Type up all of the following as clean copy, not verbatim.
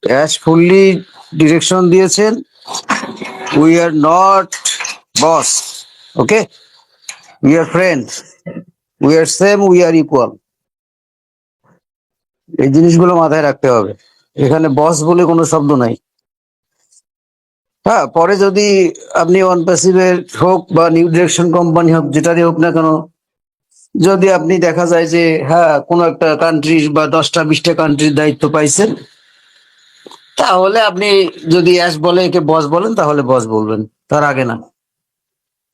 Ash fully direction দিয়েছেন, we are not boss, okay, we are friends, we are same, we are equal. এই জিনিসগুলো মাথায় রাখতে হবে। এখানে বস বলে কোনো শব্দ নাই। হ্যাঁ, পরে যদি আপনি ওয়ান প্যাসিভের হোক বা নিউ ডিরেকশন কোম্পানি হোক, যেটারই হোক না কেন, যদি আপনি দেখা যায় যে হ্যাঁ কোনো একটা কান্ট্রির বা 10টা 20টা কান্ট্রির দায়িত্ব পাইছেন, তাহলে আপনি যদি অ্যাশ বলে একে বস বলেন তাহলে বস বলবেন, তার আগে না।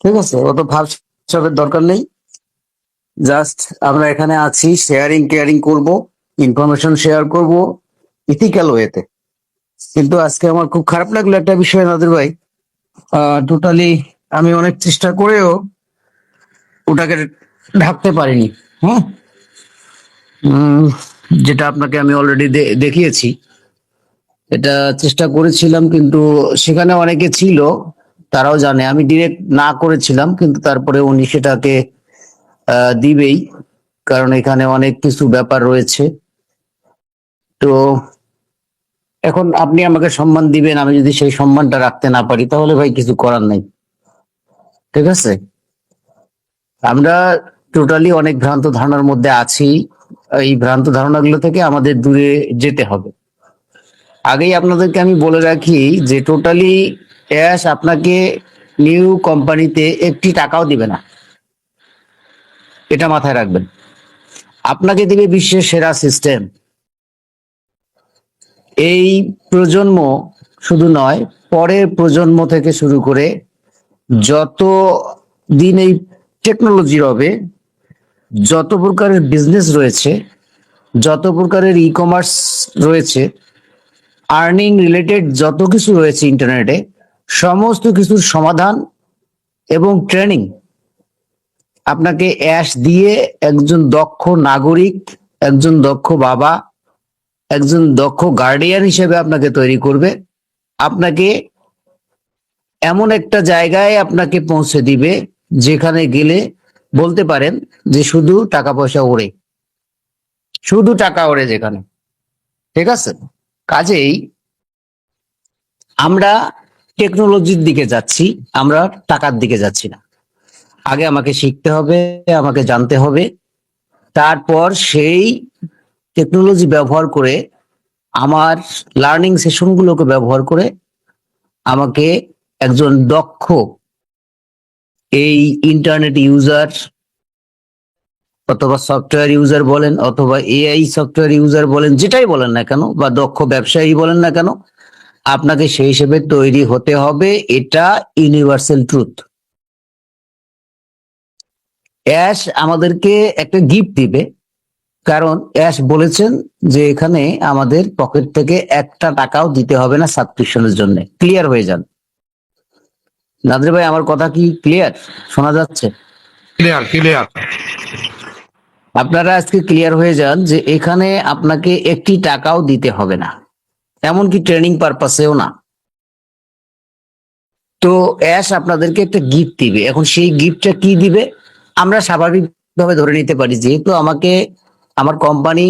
ঠিক আছে, অত ভাব সবের দরকার নেই। জাস্ট আমরা এখানে আছি শেয়ারিং কেয়ারিং করব, ইনফরমেশন শেয়ার করব ইথিক্যাল ওয়েতে। কিন্তু আজকে আমার খুব খারাপ লাগলো একটা বিষয় নাদির ভাই, টোটালি আমি অনেক চেষ্টা করেও ওটাকে ঢাকতে পারিনি। হ্যাঁ, উম, যেটা আপনাকে আমি অলরেডি দেখিয়েছি, এটা চেষ্টা করেছিলাম, কিন্তু সেখানে অনেকে ছিল, তারাও জানে আমি ডিরেক্ট না করেছিলাম, কিন্তু তারপরে উনি সেটাকে দিবেই, কারণ এখানে অনেক কিছু ব্যাপার রয়েছে। তো এখন আপনি আমাকে সম্মান দিবেন, আমি যদি সেই সম্মানটা রাখতে না পারি তাহলে ভাই কিছু করার নাই। ঠিক আছে, আমরা টোটালি অনেক ভ্রান্ত ধারণার মধ্যে আছি। এই ভ্রান্ত ধারণাগুলো থেকে আমাদের দূরে যেতে হবে। আগেই আপনাদেরকে আমি বলে রাখি যে টোটালি অ্যাশ আপনাকে নিউ কোম্পানিতে একটি টাকাও দিবে না, এটা মাথায় রাখবেন। আপনাকে দিবে বিশ্বের সেরা সিস্টেম। এই প্রজন্ম শুধু নয়, পরের প্রজন্ম থেকে শুরু করে যত দিন এই টেকনোলজি হবে, যত প্রকারের বিজনেস রয়েছে, যত প্রকারের ই কমার্স রয়েছে, আর্নিং রিলেটেড যত কিছু রয়েছে ইন্টারনেটে, সমস্ত কিছুর সমাধান এবং ট্রেনিং আপনাকে অ্যাশ দিয়ে একজন দক্ষ নাগরিক, একজন দক্ষ বাবা, একজন দক্ষ গার্ডিয়ান হিসেবে আপনাকে তৈরি করবে। আপনাকে এমন একটা জায়গায় আপনাকে পৌঁছে দিবে যেখানে গেলে বলতে পারেন যে শুধু টাকা পয়সা ওড়ে, শুধু টাকা ওড়ে যেখানে। ঠিক আছে, কাজেই আমরা টেকনোলজির দিকে যাচ্ছি, আমরা টাকার দিকে যাচ্ছি না। আগে আমাকে শিখতে হবে, আমাকে জানতে হবে, তারপর সেই টেকনোলজি ব্যবহার করে আমার লার্নিং সেশনগুলোকে ব্যবহার করে আমাকে একজন দক্ষ এই ইন্টারনেট ইউজার অথবা সফটওয়্যার ইউজার বলেন অথবা এআই সফটওয়্যার ইউজার বলেন, যেটাই বলেন না কেন, বা দক্ষ ব্যবসায়ী বলেন না কেন, আপনাকে সেই হিসেবে তৈরি হতে হবে। এটা ইউনিভার্সাল ট্রুথ। অ্যাশ আমাদেরকে একটা গিফট দিবে, কারণ অ্যাশ বলেছেন যে এখানে আমাদের পকেট থেকে একটা টাকাও দিতে হবে না সাবস্ক্রিপশনের জন্য। ক্লিয়ার হয়ে যান। নাদির ভাই, আমার কথা কি ক্লিয়ার শোনা যাচ্ছে? Clear clear. আপনারা আজকে ক্লিয়ার হয়ে যান যে এখানে আপনাকে একটি টাকাও দিতে হবে না, এমনকি ট্রেনিং পারপাসেও না। তো অ্যাশ আপনাদেরকে একটা গিফট দিবে। এখন সেই গিফটটা কি দিবে? আমরা স্বাভাবিকভাবে ধরে নিতে পারি, যেহেতু আমাকে আমার কোম্পানি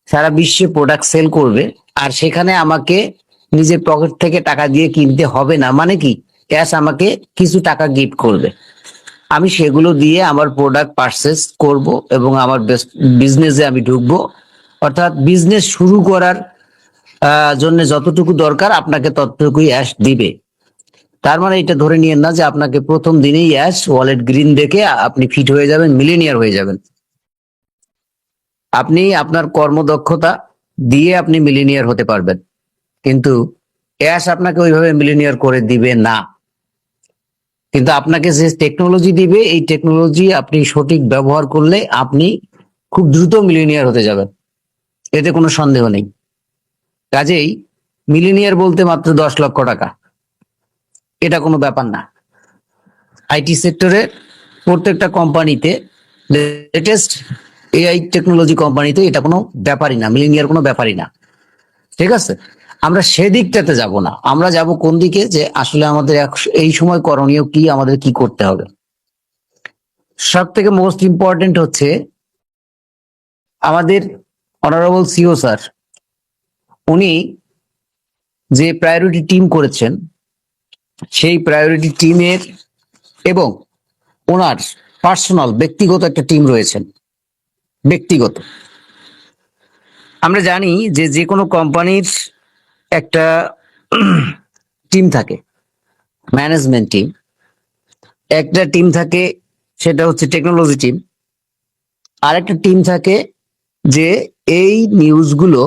সারা বিশ্বে প্রোডাক্ট সেল করবে, আর সেখানে আমাকে নিজের পকেট থেকে টাকা দিয়ে কিনতে হবে না, মানে কি ক্যাশ আমাকে কিছু টাকা গিফট করবে, আমি সেগুলো দিয়ে আমার প্রোডাক্ট পারচেস করব এবং আমার বিজনেসে আমি ঢুকবো। অর্থাৎ বিজনেস শুরু করার জন্য যতটুকু দরকার আপনাকে ততটুকুই অ্যাশ দিবে। তার মানে এটা ধরে নিয়েন না যে আপনাকে প্রথম দিনেই অ্যাশ ওয়ালেট গ্রিন দেখে আপনি ফিট হয়ে যাবেন, মিলিনিয়ার হয়ে যাবেন। আপনি আপনার কর্মদক্ষতা দিয়ে আপনি মিলিনিয়ার হতে পারবেন, কিন্তু অ্যাশ আপনাকে ওইভাবে মিলিনিয়ার করে দিবে না। কিন্তু আপনাকে যে টেকনোলজি দিবে, এই টেকনোলজি আপনি সঠিক ব্যবহার করলে আপনি খুব দ্রুত মিলিনিয়ার হতে যাবেন, এতে কোনো সন্দেহ নেই। কাজেই মিলিনিয়ার বলতে মাত্র 10 লক্ষ টাকা, এটা কোনো ব্যাপার না। আইটি সেক্টরে প্রত্যেকটা কোম্পানিতে, লেটেস্ট এআই টেকনোলজি কোম্পানিতে এটা কোনো ব্যাপারই না, মিলিনিয়ার কোনো ব্যাপারই না। ঠিক আছে, আমরা সেদিকটাতে যাব না, আমরা যাব কোন দিকে, যে আসলে আমাদের এই সময় করণীয় কি, আমাদের কি করতে হবে। সব থেকে মোস্ট ইম্পর্টেন্ট হচ্ছে আমাদের অনারেবল সিও স্যার, উনি যে প্রায়োরিটি টিম করেছেন সেই প্রায়োরিটি টিমের এবং ওনার পার্সোনাল ব্যক্তিগত একটা টিম রয়েছেন। ব্যক্তিগত, আমরা জানি যে যে কোনো কোম্পানির একটা টিম থাকে, ম্যানেজমেন্ট টিম। একটা টিম থাকে, সেটা হচ্ছে টেকনোলজি টিম। আর একটা টিম থাকে যে এই নিউজগুলো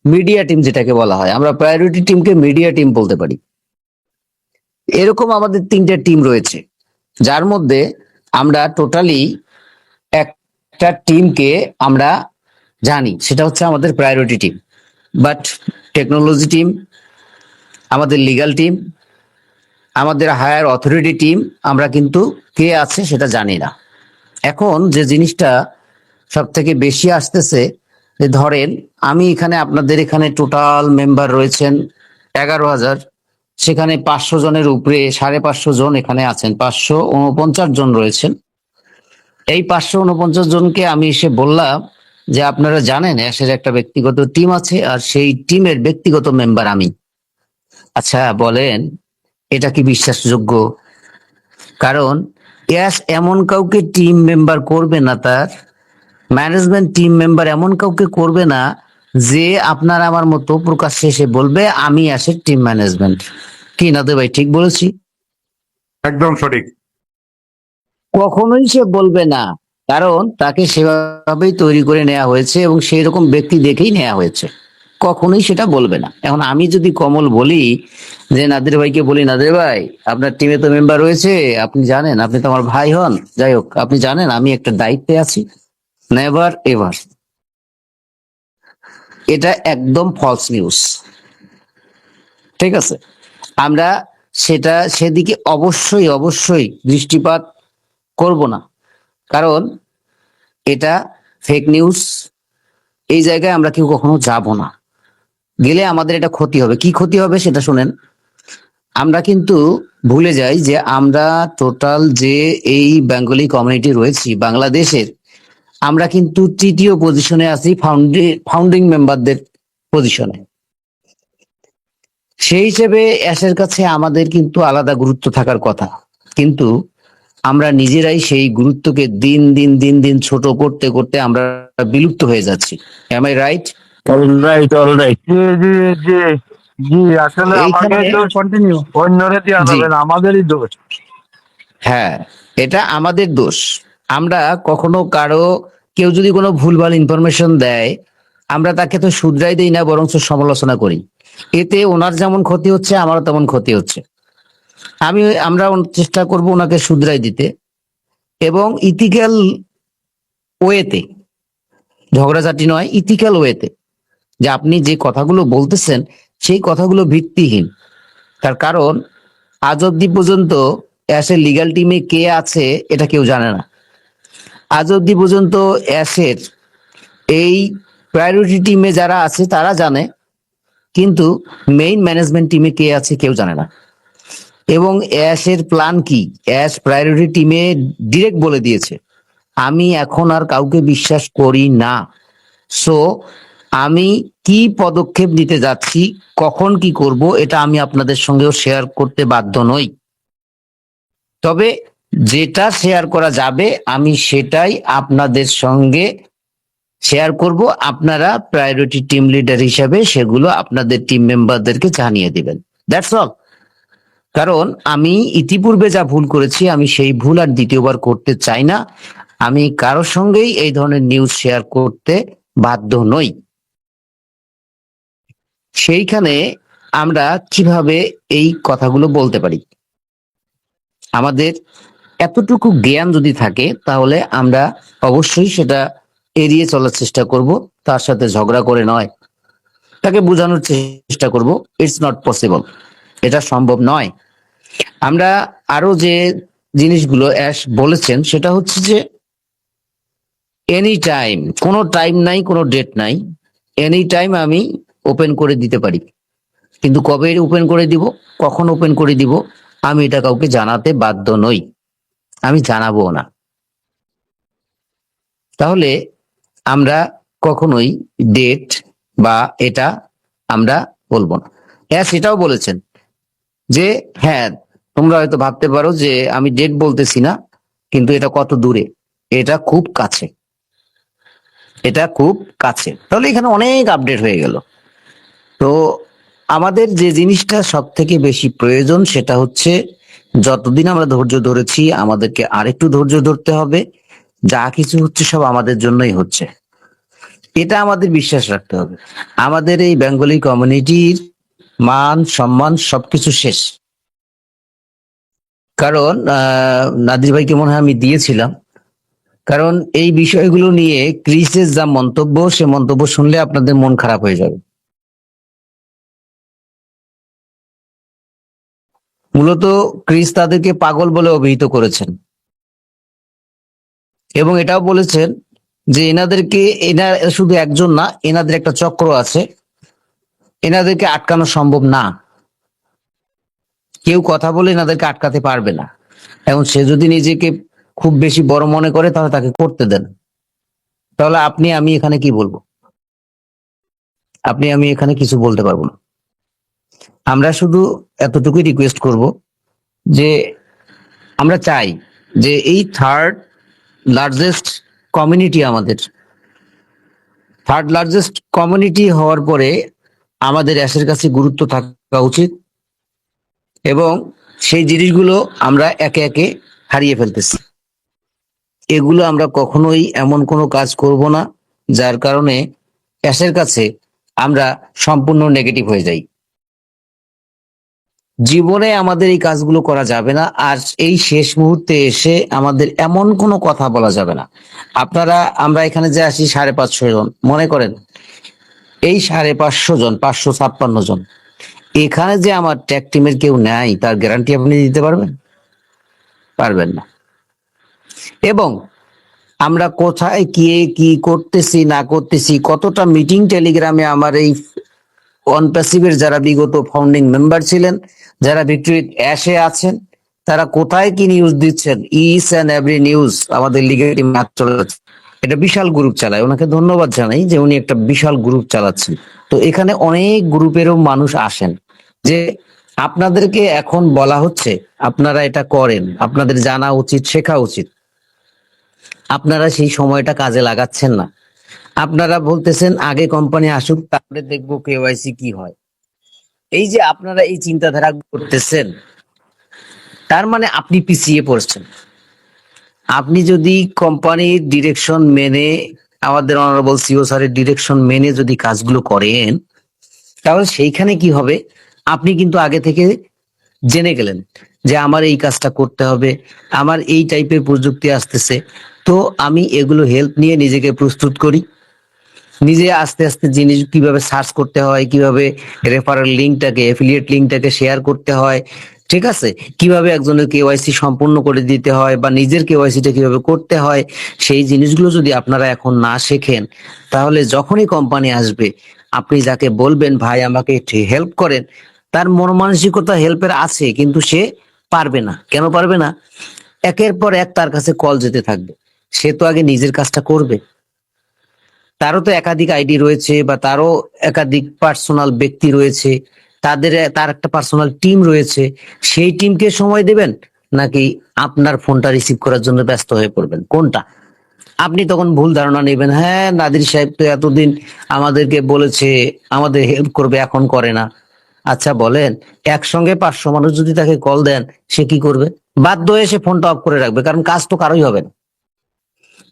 মিডিয়া টিম, যেটাকে বলা হয়, আমরা প্রায়োরিটি টিমকে মিডিয়া টিম বলতে পারি। এরকম আমাদের তিনটা টিম রয়েছে, যার মধ্যে আমরা টোটালি একটা টিমকে আমরা জানি, সেটা হচ্ছে আমাদের priority team. But technology team, আমাদের লিগ্যাল টিম, আমাদের হায়ার অথরিটি টিম, আমরা কিন্তু কে আছে সেটা জানি না। এখন যে জিনিসটা সব থেকে বেশি আসতেছে, যে ধরেন আমি এখানে, আপনাদের এখানে টোটাল মেম্বার রয়েছেন 11,000, সেখানে 500 জনের উপরে, 550 জন এখানে আছেন, 549 জন রয়েছেন। এই 549 জনকে আমি এসে বললাম যে আপনারা জানেন অ্যাশের একটা ব্যক্তিগত টিম আছে, আর সেই টিমের ব্যক্তিগত মেম্বার আমি। আচ্ছা বলেন, এটা কি বিশ্বাসযোগ্য? কারণ অ্যাশ এমন কাউকে টিম মেম্বার করবে না, তার ম্যানেজমেন্ট টিম মেম্বার এমন কাউকে করবে না যে আপনার আমার মতো প্রকাশ্যে এসে বলবে আমি অ্যাশের টিম ম্যানেজমেন্ট। কি নাদে ভাই, ঠিক বলেছি? একদম সঠিক। কখনোই সে বলবে না, কারণ তাকে সেভাবেই তৈরি করে নেওয়া হয়েছে এবং সেই রকম ব্যক্তি দেখেই নেওয়া হয়েছে। কখনোই সেটা বলবে না। এখন আমি যদি কমল বলি, যে নাদির ভাইকে বলি, নাদির ভাই আপনার টিমে তো মেম্বার রয়েছে, আপনি জানেন, আপনি তো আমার ভাই হন, যাই হোক আপনি জানেন আমি একটা দায়িত্বে আছি, নেভার এভার। এটা একদম ফলস নিউজ। ঠিক আছে, আমরা সেদিকে অবশ্যই অবশ্যই দৃষ্টিপাত করব না, কারণ এটা ফেক নিউজ। এই জায়গায় আমরা কেউ কখনো যাব না, গেলে আমাদের এটা ক্ষতি হবে। কি ক্ষতি হবে সেটা শুনেন। আমরা কিন্তু ভুলে যাই যে আমরা টোটাল যে এই বেঙ্গলি কমিউনিটি রয়েছি বাংলাদেশের, আমরা কিন্তু তৃতীয় পজিশনে আছি ফাউন্ডিং মেম্বারদের পজিশনে। সেই হিসেবে অ্যাশের কাছে আমাদের কিন্তু আলাদা গুরুত্ব থাকার কথা, কিন্তু আমরা নিজেরাই সেই গুরুত্বকে দিন দিন দিন দিন ছোট করতে করতে আমরা বিলুপ্ত হয়ে যাচ্ছি। Am I right? Alright, alright. জি, জি, জি, জি। আসলে আমাকে এইখানে তো কন্টিনিউ অন্যরে দেওয়া জি, যাবে না, আমাদেরই দোষ। হ্যাঁ, এটা আমাদের দোষ। আমরা কখনো কেউ যদি কোনো ভুলভাল ইনফরমেশন দেয়, আমরা তাকে তো শুধরাই দেই না, বরং সমালোচনা করি। এতে ওনার যেমন ক্ষতি হচ্ছে, আমারও তেমন ক্ষতি হচ্ছে। আমরা চেষ্টা করব ওনাকে শুধরাই দিতে, এবং ইথিক্যাল ওয়েতে, ঝগড়াঝাটি নয়, ইথিক্যাল ওয়েতে, যে আপনি যে কথাগুলো বলতেছেন সেই কথাগুলো ভিত্তিহীন। তার কারণ আজ অব্দি পর্যন্ত অ্যাশের লিগ্যাল টিমে কে আছে এটা কেউ জানে না। আজ অব্দি পর্যন্ত অ্যাশের এই প্রায়োরিটি টিমে যারা আছে তারা জানে, কিন্তু মেইন ম্যানেজমেন্ট টিমে কে আছে কেউ জানে না। এবং অ্যাশের প্ল্যান কি, অ্যাশ প্রায়োরিটি টিমে ডিরেক্ট বলে দিয়েছে আমি এখন আর কাউকে বিশ্বাস করি না। সো আমি কি পদক্ষেপ নিতে যাচ্ছি, কখন কি করব, এটা আমি আপনাদের সঙ্গেও শেয়ার করতে বাধ্য নই। তবে যেটা শেয়ার করা যাবে আমি সেটাই আপনাদের সঙ্গে শেয়ার করব। আপনারা প্রায়োরিটি টিম লিডার হিসাবে সেগুলো আপনাদের টিম মেম্বারদেরকে জানিয়ে দিবেন। That's all. কারণ আমি ইতিপূর্বে যা ভুল করেছি, আমি সেই ভুল আর দ্বিতীয়বার করতে চাই না। আমি কারোর সঙ্গেই এই ধরনের নিউজ শেয়ার করতে বাধ্য নই। সেইখানে আমরা কিভাবে এই কথাগুলো বলতে পারি, আমাদের এতটুকু জ্ঞান যদি থাকে তাহলে আমরা অবশ্যই সেটা এড়িয়ে চলার চেষ্টা করব। তার সাথে ঝগড়া করে নয়, তাকে বোঝানোর চেষ্টা করব ইটস নট পসিবল, এটা সম্ভব নয়। আমরা আরো যে জিনিসগুলো অ্যাশ বলেছেন সেটা হচ্ছে যে এনি টাইম, কোনো টাইম নাই, কোনো ডেট নাই, এনি টাইম আমি ওপেন করে দিতে পারি, কিন্তু কবে ওপেন করে দিব, কখন ওপেন করে দিব, আমি এটা কাউকে জানাতে বাধ্য নই, আমি জানাবো না। তাহলে আমরা কখনোই ডেট বা এটা আমরা বলবো না। সেটাও বলেছেন যে হ্যাঁ, তোমরা হয়তো ভাবতে পারো যে আমি ডেট বলতেছি না, কিন্তু এটা কত দূরে, এটা খুব কাছে, এটা খুব কাছে। তাহলে এখানে অনেক আপডেট হয়ে গেল। তো আমাদের যে জিনিসটা সব থেকে বেশি প্রয়োজন সেটা হচ্ছে, যতদিন আমরা ধৈর্য ধরেছি আমাদেরকে আরেকটু ধৈর্য ধরতে হবে। যা কিছু হচ্ছে সব আমাদের জন্যই হচ্ছে, এটা আমাদের বিশ্বাস রাখতে হবে। আমাদের এই বেঙ্গলি কমিউনিটির মান সম্মান সবকিছু শেষ। কারণ নাদির ভাইকে মনে হয় আমি দিয়েছিলাম। কারণ এই বিষয়গুলো নিয়ে ক্রিসের যা মন্তব্য, সে মন্তব্য শুনলে আপনাদের মন খারাপ হয়ে যাবে। মূলত ক্রিস তাদেরকে পাগল বলে অভিহিত করেছেন, এবং এটাও বলেছেন যে এনাদেরকে, শুধু একজন না, এনাদের একটা চক্র আছে, এনাদেরকে আটকানো সম্ভব না, কেউ কথা বলে এনাদেরকে আটকাতে পারবে না। এবং সে যদি নিজেকে খুব বেশি বড় মনে করে তাহলে তাকে করতে দেন। তাহলে আপনি আমি এখানে কি বলবো? আপনি আমি এখানে কিছু বলতে পারবো না। আমরা শুধু এতটুকুই রিকোয়েস্ট করব যে আমরা চাই যে এই লার্জেস্ট কমিউনিটি আমাদের থার্ড লার্জেস্ট কমিউনিটি হওয়ার পরে আমাদের অ্যাশের কাছে গুরুত্ব থাকা উচিত, এবং সেই জিনিসগুলো আমরা একে একে হারিয়ে ফেলতেছি। এগুলো আমরা কখনোই এমন কোনো কাজ করব না যার কারণে অ্যাশের কাছে আমরা সম্পূর্ণ নেগেটিভ হয়ে যাই। জীবনে আমাদের এই কাজগুলো করা যাবে না। আর এই শেষ মুহূর্তে এসে আমাদের এমন কোনো কথা বলা যাবে না। আমরা এখানে যে আসি 550 জন, মনে করেন এই 550 জন, 556 জন, এখানে যে আমার ট্যাগ টিমের কেউ নেয় তার গ্যারান্টি আপনি দিতে পারবেন? পারবেন না। এবং আমরা কোথায় গিয়ে কি করতেছি না করতেছি, কতটা মিটিং টেলিগ্রামে আমার এই ওয়ান প্যাসিভের যারা বিগত ফাউন্ডিং মেম্বার ছিলেন, যারা ভিক্টোরি অ্যাশে আছেন, তারা কোথায় কি নিউজ দিচ্ছেন, ইচ অ্যান্ড এভরি নিউজ আমাদের লিগের টিম চলে যাচ্ছে। এটা বিশাল গ্রুপ চালায়, ওনাকে ধন্যবাদ জানাই যে উনি একটা বিশাল গ্রুপ চালাচ্ছেন। তো এখানে অনেক গ্রুপেরও মানুষ আসেন, যে আপনাদেরকে এখন বলা হচ্ছে আপনারা এটা করেন, আপনাদের জানা উচিত, শেখা উচিত। আপনারা সেই সময়টা কাজে লাগাচ্ছেন না। আপনারা বলতেছেন আগে কোম্পানি আসুক তারপরে দেখবো কেওয়াইসি কি হয়। এই যে আপনারা এই চিন্তাধারা করতেছেন, তার মানে আপনি পিছিয়ে পড়ছেন। আপনি যদি কোম্পানির ডিরেকশন মেনে, আমাদের অনারেবল সিও স্যারের ডিরেকশন মেনে যদি কাজগুলো করেন, তাহলে সেইখানে কি হবে, আপনি কিন্তু আগে থেকে জেনে গেলেন যে আমার এই কাজটা করতে হবে, আমার এই টাইপের প্রযুক্তি আসতেছে, তো আমি এগুলো হেল্প নিয়ে নিজেকে প্রস্তুত করি। নিজে আস্তে আস্তে জিনিস কিভাবে সার্চ করতে হয়, কিভাবে রেফারেল লিঙ্কটাকে, এফিলিয়েট লিঙ্কটাকে শেয়ার করতে হয়, ঠিক আছে, কিভাবে একজনের কেওয়াইসি সম্পূর্ণ করে দিতে হয়, বা নিজের কেওয়াইসিটা কিভাবে করতে হয়, সেই জিনিসগুলো যদি আপনারা এখন না শেখেন, তাহলে যখনই কোম্পানি আসবে, আপনি যাকে বলবেন ভাই আমাকে হেল্প করেন, তার মন মানসিকতা হেল্পের আছে, কিন্তু সে পারবে না। কেন পারবে না? একের পর এক তার কাছে কল যেতে থাকবে। সে তো আগে নিজের কাজটা করবে। তারও তো একাধিক আইডি রয়েছে, বা তারও একাধিক পার্সোনাল ব্যক্তি রয়েছে, তার একটা পার্সোনাল টিম রয়েছে। সেই টিমকে সময় দেবেন, নাকি আপনার ফোনটা রিসিভ করার জন্য ব্যস্ত হয়ে পড়বেন? কোনটা? আপনি তখন ভুল ধারণা নেবেন, হ্যাঁ নাদির সাহেব তো এতদিন আমাদেরকে বলেছে আমাদের হেল্প করবে, এখন করে না। আচ্ছা বলেন, একসঙ্গে 500 মানুষ যদি তাকে কল দেন, সে কি করবে? বাধ্য হয়ে সে ফোনটা অফ করে রাখবে, কারণ কাজ তো কারোই হবে না।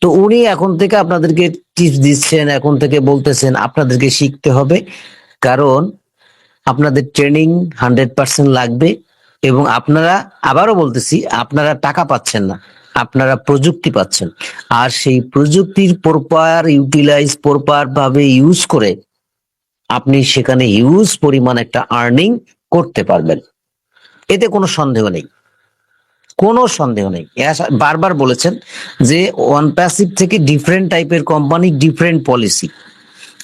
তো উনি এখন থেকে আপনাদেরকে টিপস দিচ্ছেন, এখন থেকে বলতেছেন আপনাদেরকে শিখতে হবে, কারণ আপনাদের ট্রেনিং 100% লাগবে। এবং আপনারা, আবারও বলতেছি, আপনারা টাকা পাচ্ছেন না, আপনারা প্রযুক্তি পাচ্ছেন। আর সেই প্রযুক্তির প্রপার ভাবে ইউজ করে আপনি সেখানে হিউজ পরিমাণ একটা আর্নিং করতে পারবেন, এতে কোনো সন্দেহ নেই, কোনো সন্দেহ নেই। বারবার বলেছেন যে ওয়ান প্যাসিভ থেকে ডিফারেন্ট টাইপের কোম্পানি, ডিফারেন্ট পলিসি।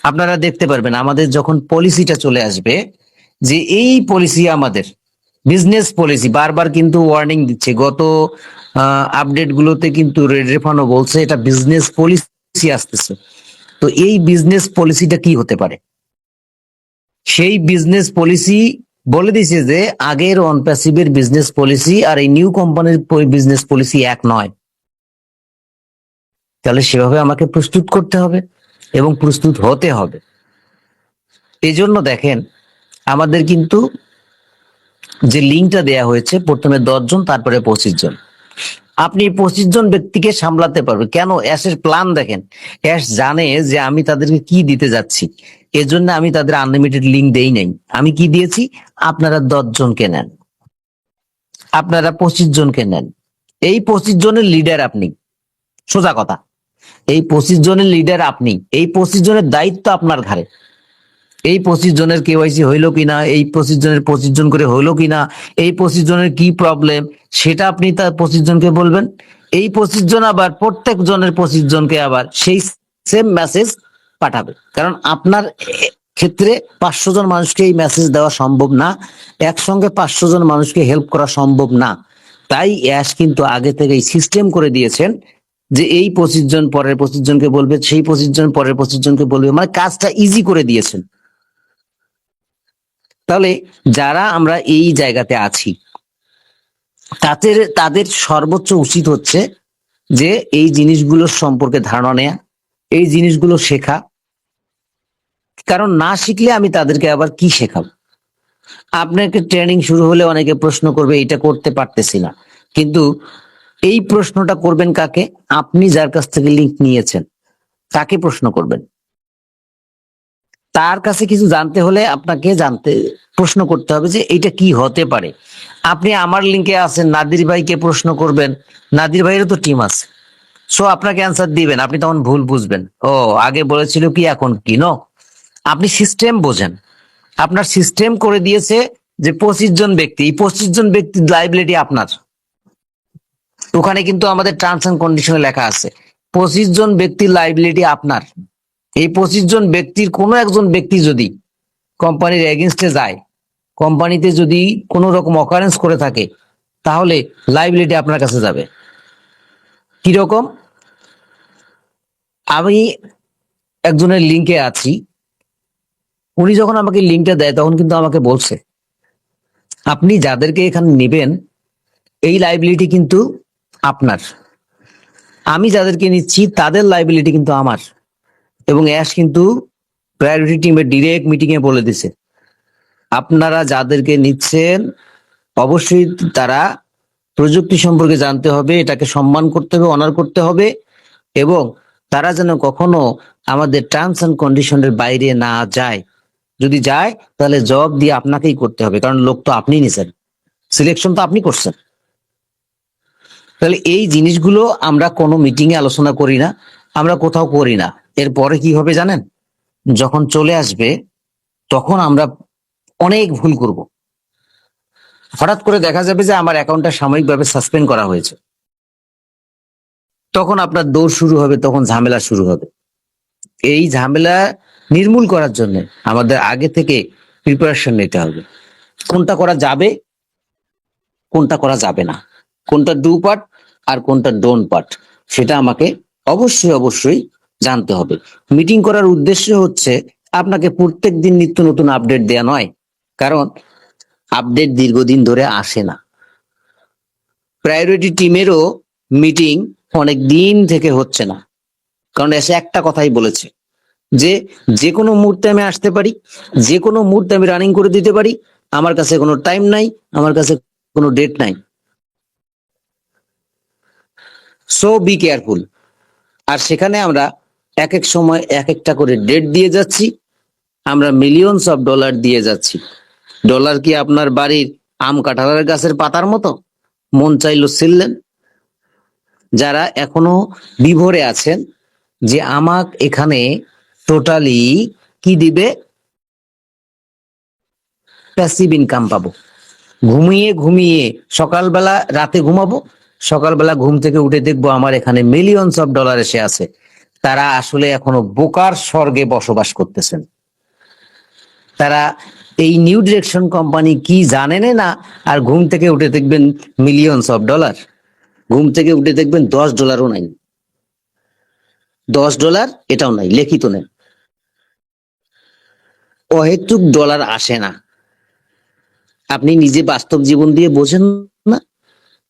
আপনারা দেখতে পারবেন আমাদের যখন পলিসিটা চলে আসবে, যে এই পলিসি আমাদের বিজনেস পলিসি, বারবার কিন্তু ওয়ার্নিং দিচ্ছে, গত আপডেট গুলোতে কিন্তু রেফানো বলছে এটা বিজনেস পলিসি আসতেছে। তো এই বিজনেস পলিসিটা কি হতে পারে? সেই বিজনেস পলিসি বলে দিছে যে আগের অন প্যাসিভের বিজনেস পলিসি আর এই নিউ কোম্পানির বিজনেস পলিসি এক নয়। তাহলে সেভাবে আমাকে প্রস্তুত করতে হবে এবং প্রস্তুত হতে হবে। এই জন্য দেখেন আমাদের কিন্তু যে লিঙ্কটা দেয়া হয়েছে, প্রথমে 10 জন, তারপরে 25 জন। আপনি 25 জন ব্যক্তিকে সামলাতে পারবে কেন? অ্যাশের প্ল্যান দেখেন, অ্যাশ জানে যে আমি তাদেরকে কি দিতে যাচ্ছি, এজন্য আমি তাদের আনলিমিটেড লিঙ্ক দেই নাই। আমি কি দিয়েছি? আপনারা 10 জনকে নেন, আপনারা 25 জনকে নেন। এই 25 জনের লিডার আপনি, সোজা কথা। এই 25 জনের লিডার আপনি, এই 25 জনের দায়িত্ব আপনার ঘাড়ে। এই 25 জনের কেওয়াইসি হইলো কিনা, এই 25 জনের 25 জন করে হইলো কিনা, এই 25 জনের কি প্রবলেম সেটা আপনি তার 25 জনকে বলবেন। এই 25 জন আবার প্রত্যেক জনের 25 জনকে আবার সেই সেম মেসেজ পাঠাবে। কারণ আপনার ক্ষেত্রে 500 জন মানুষকে এই মেসেজ দেওয়া সম্ভব না, একসঙ্গে 500 জন মানুষকে হেল্প করা সম্ভব না। তাই অ্যাশ কিন্তু আগে থেকেই সিস্টেম করে দিয়েছেন যে এই 25 জন পরের 25 জনকে বলবে, সেই 25 জন পরের 25 জনকে বলবে, মানে কাজটা ইজি করে দিয়েছেন। তাহলে যারা আমরা এই জায়গাতে আছি তাদের তাদের সর্বোচ্চ উচিত হচ্ছে যে এই জিনিসগুলোর সম্পর্কে ধারণা নেয়া, এই জিনিসগুলো শেখা। কারণ না শিখলে আমি তাদেরকে আবার কি শেখাবো? আপনাকে ট্রেনিং শুরু হলে অনেকে প্রশ্ন করবে এটা করতে পারতেছি না, কিন্তু এই প্রশ্নটা করবেন কাকে? আপনি যার কাছ থেকে লিংক নিয়েছেন তাকে প্রশ্ন করবেন। তার কাছে কিছু জানতে হলে আপনাকে প্রশ্ন করতে হবে যে এটা কি হতে পারে। আপনি আমার লিঙ্কে আছেন, নাদির ভাইকে প্রশ্ন করবেন, নাদির ভাইয়েরও তো টিম আছে, সো আপনাকে অ্যান্সার দিবেন। আপনি তখন ভুল বুঝবেন, ও আগে বলেছিল কি এখন কি। নো, আপনি সিস্টেম বোঝেন। আপনার সিস্টেম করে দিয়েছে যে 25 জন ব্যক্তি, এই 25 জন ব্যক্তির লাইবিলিটি আপনার। ওখানে কিন্তু আমাদের টার্মস এন্ড কন্ডিশনে লেখা আছে 25 জন ব্যক্তির লাইবিলিটি আপনার। এই 25 জন ব্যক্তির কোনো একজন ব্যক্তি যদি কোম্পানির এগেনস্টে যায়, কোম্পানিতে যদি কোনো রকম অকারেন্স করে থাকে, তাহলে লাইবিলিটি আপনার কাছে যাবে। কিরকম? আমি একজনের লিঙ্কে আছি, উনি যখন আমাকে লিঙ্কটা দেয় তখন কিন্তু আমাকে বলছে আপনি যাদেরকে এখানে নেবেন এই লাইবিলিটি কিন্তু আপনার, আমি যাদেরকে নিচ্ছি তাদের লাইবিলিটি কিন্তু আমার। এবং অ্যাশ কিন্তু প্রায়োরিটি টিমের ডিরেক্ট মিটিং এ বলে দিছে আপনারা যাদেরকে নিচ্ছেন অবশ্যই তারা প্রযুক্তি সম্পর্কে জানতে হবে, এটাকে সম্মান করতে হবে, অনার করতে হবে, এবং তারা যেন কখনো আমাদের টার্মস এন্ড কন্ডিশনের বাইরে না যায়। যদি যায় তাহলে জবাব দিয়ে আপনাকেই করতে হবে, কারণ লোক তো আপনি নিছেন, সিলেকশন তো আপনি করছেন। তাহলে এই জিনিসগুলো আমরা কোনো মিটিং এ আলোচনা করি না, আমরা কোথাও করি না। এরপরে কি হবে জানেন? যখন চলে আসবে তখন আমরা অনেক ভুল করব। হঠাৎ করে দেখা যাবে যে আমার অ্যাকাউন্টটা সাময়িকভাবে সাসপেন্ড করা হয়েছে, তখন আপনার দৌড় শুরু হবে, তখন ঝামেলা শুরু হবে। এই ঝামেলা নির্মূল করার জন্য আমাদের আগে থেকে প্রিপারেশন নিতে হবে, কোনটা করা যাবে কোনটা করা যাবে না, কোনটা ডু পার্ট আর কোনটা ডোন্ট পার্ট, সেটা আমাকে অবশ্যই অবশ্যই জানতে হবে। মিটিং করার উদ্দেশ্য হচ্ছে আপনাকে প্রত্যেক দিন নিত্য নতুন আপডেট দেয়া নয়, কারণ আপডেট দীর্ঘদিন ধরে আসে না। প্রায়োরিটি টিমেরও মিটিং অনেক দিন থেকে হচ্ছে না, কারণ এসে একটা কথাই বলেছে যে যে কোনো মুহূর্তে আমি আসতে পারি, যে কোনো মুহূর্তে আমি রানিং করে দিতে পারি, আমার কাছে কোনো টাইম নাই, আমার কাছে কোনো ডেট নাই। So be careful. আর সেখানে আমরা এক এক সময় এক একটা করে ডেট দিয়ে যাচ্ছি, আমরা মিলিয়নস অফ ডলার দিয়ে যাচ্ছি। ডলার কি আপনার বাড়ির আম কাঁঠালের গাছের পাতার মতো মন চাইলো ছিললেন? যারা এখনো বিভোরে আছেন যে আমাক এখানে টোটালি কি দিবে, প্যাসিভ ইনকাম পাবো, ঘুমিয়ে ঘুমিয়ে সকালবেলা রাতে ঘুমাবো, সকালবেলা ঘুম থেকে উঠে দেখবো আমার এখানে মিলিয়নস অফ ডলার এসে আছে, তারা আসলে এখনো বোকার স্বর্গে বসবাস করতেছেন। তারা এই নিউ ডিরেকশন কোম্পানি কি জানেন না, আর ঘুম থেকে উঠে দেখবেন মিলিয়নস অফ ডলার, ঘুম থেকে উঠে দেখবেন $10 নাই, $10 এটাও নাই, লিখিত নেই। অহেতুক ডলার আসে না। আপনি নিজে বাস্তব জীবন দিয়ে বোঝেন না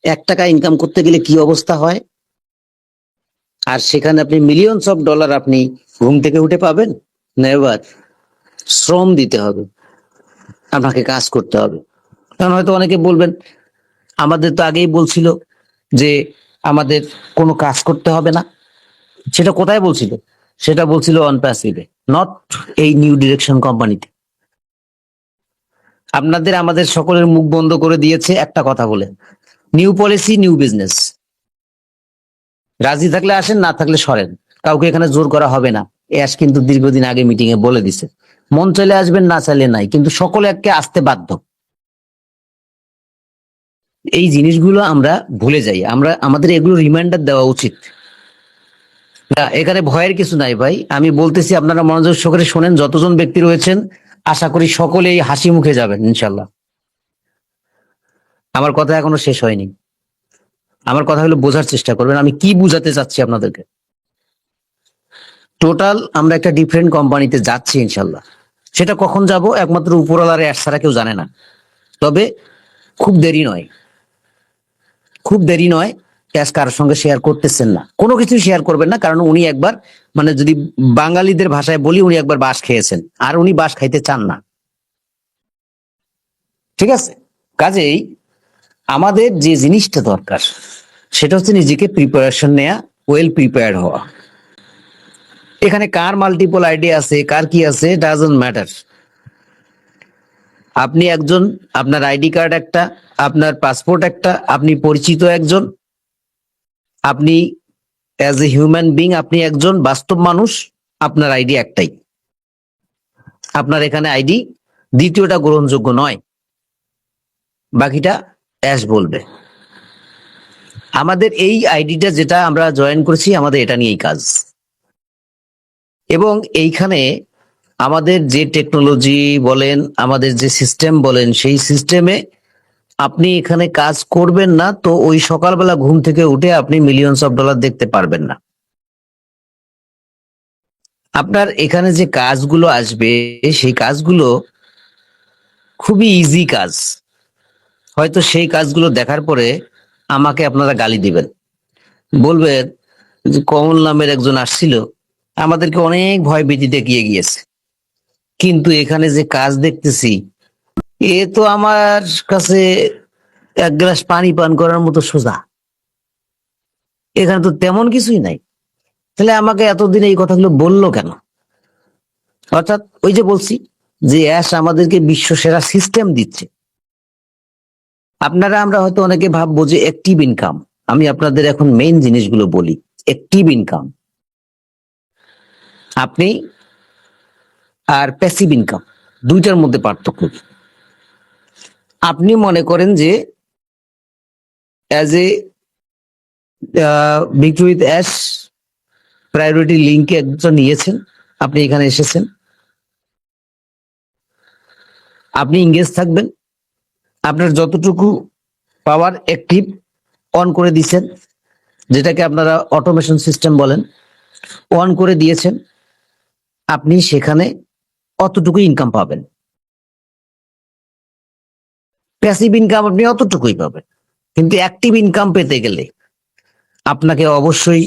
1 টাকা ইনকাম করতে গেলে কি অবস্থা হয়, আর সেখানে আপনি মিলিয়নস অফ ডলার আপনি ঘুম থেকে উঠে পাবেন? নেভার। শ্রম দিতে হবে, আপনাকে কাজ করতে হবে। কারণ হয়তো অনেকে বলবেন আমাদের তো আগেই বলছিল যে আমাদের কোনো কাজ করতে হবে না। সেটা কোথায় বলছিল? সেটা বলছিল অন প্যাসিভে, নট এই নিউ ডিরেকশন কোম্পানিতে। আপনাদের আমাদের সকলের মুখ বন্ধ করে দিয়েছে একটা কথা বলে, নিউ পলিসি নিউ বিজনেস। রাজি থাকলে আসেন, না থাকলে সরেন, কাউকে এখানে জোর করা হবে না। অ্যাশ কিন্তু দীর্ঘদিন আগে মিটিং এ বলে দিছে, মন চাইলে আসবেন, না চাইলে নাই, কিন্তু সকলে একে আসতে বাধ্য। এই জিনিসগুলো আমরা ভুলে যাই, আমরা আমাদের এগুলো রিমাইন্ডার দেওয়া উচিত। না, এখানে ভয়ের কিছু নাই ভাই, আমি বলতেছি, আপনারা মনোযোগ সহকারে শোনেন। যতজন ব্যক্তি রয়েছেন আশা করি সকলেই হাসি মুখে যাবেন ইনশাল্লাহ। আমার কথা এখনো শেষ হয়নি, আমার কথা হলো বোঝার চেষ্টা করবেন আমি কি বুঝাতে চাচ্ছি আপনাদেরকে। টোটাল আমরা একটা ডিফারেন্ট কোম্পানিতে যাচ্ছি ইনশাল্লাহ। সেটা কখন যাব একমাত্র উপরওয়ালার অ্যাড ছাড়া কেউ জানে না। তবে খুব দেরি নয়, খুব দেরি নয়। ক্যাশ কারোর সঙ্গে শেয়ার করতেছেন না, কোনো কিছু শেয়ার করবেন না, কারণ উনি একবার, মানে যদি বাঙালিদের ভাষায় বলি, উনি একবার বাঁশ খেয়েছেন, আর উনি বাঁশ খাইতে চান না। ঠিক আছে? কাজেই আমাদের যে জিনিসটা দরকার সেটা হচ্ছে নিজেকে প্রিপারেশন নেয়া, ওয়েল প্রিপেয়ার্ড হওয়া। এখানে কার মাল্টিপল আইডি আছে, কার কি আছে, ডাজন্ট ম্যাটার। আপনি একজন, আপনার আইডি কার্ড একটা, আপনার পাসপোর্ট একটা, আপনি পরিচিত একজন, আপনি অ্যাজ এ হিউম্যান বিং আপনি একজন বাস্তব মানুষ, আপনার আইডি একটাই। আপনার এখানে আইডি দ্বিতীয়টা গ্রহণযোগ্য নয়, বাকিটা অ্যাশ বলবে। আমাদের এই আইডিটা যেটা আমরা জয়েন করেছি, আমাদের এটা নিয়েই কাজ। এবং এইখানে আমাদের যে টেকনোলজি বলেন, আমাদের যে সিস্টেম বলেন, সেই সিস্টেমে আপনি এখানে কাজ করবেন না তো ওই সকালবেলা ঘুম থেকে উঠে আপনি মিলিয়নস অফ ডলার দেখতে পারবেন না। আপনার এখানে যে কাজগুলো আসবে সেই কাজগুলো খুবই ইজি কাজ। হয়তো সেই কাজগুলো দেখার পরে আমাকে আপনারা গালি দিবেন, বলবেন যে কমল নামের একজন আসছিল, আমাদেরকে অনেক ভয় ভীতি দেখিয়ে গিয়েছে, কিন্তু এখানে যে কাজ দেখতেছি এ তো আমার কাছে 1 গ্লাস পানি পান করার মতো সোজা, এখানে তো তেমন কিছুই নাই। তাহলে আমাকে এতদিন এই কথাগুলো বললো কেন? অর্থাৎ ওই যে বলছি যে অ্যাশ আমাদেরকে বিশ্ব সেরা সিস্টেম দিচ্ছে। আপনারা, আমরা হয়তো অনেকে ভাববো যে অ্যাক্টিভ ইনকাম, আমি আপনাদের এখন মেইন জিনিসগুলো বলি। অ্যাক্টিভ ইনকাম আপনি আর প্যাসিভ ইনকাম দুইটার মধ্যে পার্থক্য কি? আপনি মনে করেন যে as a victory with ash priority লিঙ্কে একজন নিয়েছেন, আপনি এখানে এসেছেন, আপনি ইংগেজ থাকবেন, আপনার যতটুকু পাওয়ার অ্যাক্টিভ অন করে দিয়েছেন, যেটাকে আপনারা অটোমেশন সিস্টেম বলেন, অন করে দিয়েছেন, আপনি সেখানে অতটুকু ইনকাম পাবেন। প্যাসিভ ইনকাম আপনি অতটুকুই পাবেন, কিন্তু অ্যাক্টিভ ইনকাম পেতে গেলে আপনাকে অবশ্যই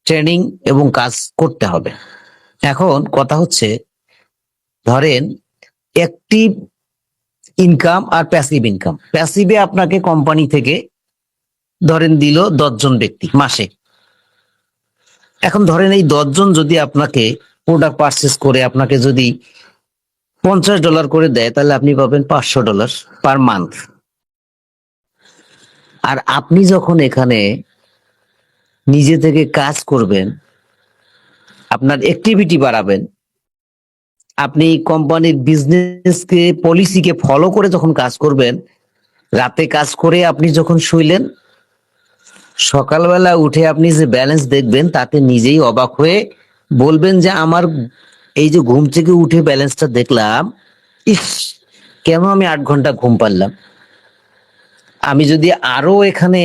ট্রেনিং এবং কাজ করতে হবে। এখন কথা হচ্ছে, ধরেন অ্যাক্টিভ ইনকাম আর প্যাসিভ ইনকাম। প্যাসিভে আপনাকে কোম্পানি থেকে ধরেন দিল 10 জন ব্যক্তি মাসে। এখন ধরেন এই 10 জন যদি আপনাকে প্রোডাক্ট পারচেস করে আপনাকে যদি $50 করে দেয়, তাহলে আপনি পাবেন $500 পার মান্থ। আর আপনি যখন এখানে নিজে থেকে কাজ করবেন, আপনার অ্যাক্টিভিটি বাড়াবেন, আপনি কোম্পানির বিজনেসকে পলিসিকে ফলো করে যখন কাজ করবেন, রাতে কাজ করে আপনি যখন শুইলেন, সকালবেলা উঠে আপনি যে ব্যালেন্স দেখবেন তাতে নিজেই অবাক হয়ে বলবেন যে আমার এই যে ঘুম থেকে উঠে ব্যালেন্সটা দেখলাম, ইস, কেন আমি 8 ঘন্টা ঘুম পারলাম। আমি যদি আরো এখানে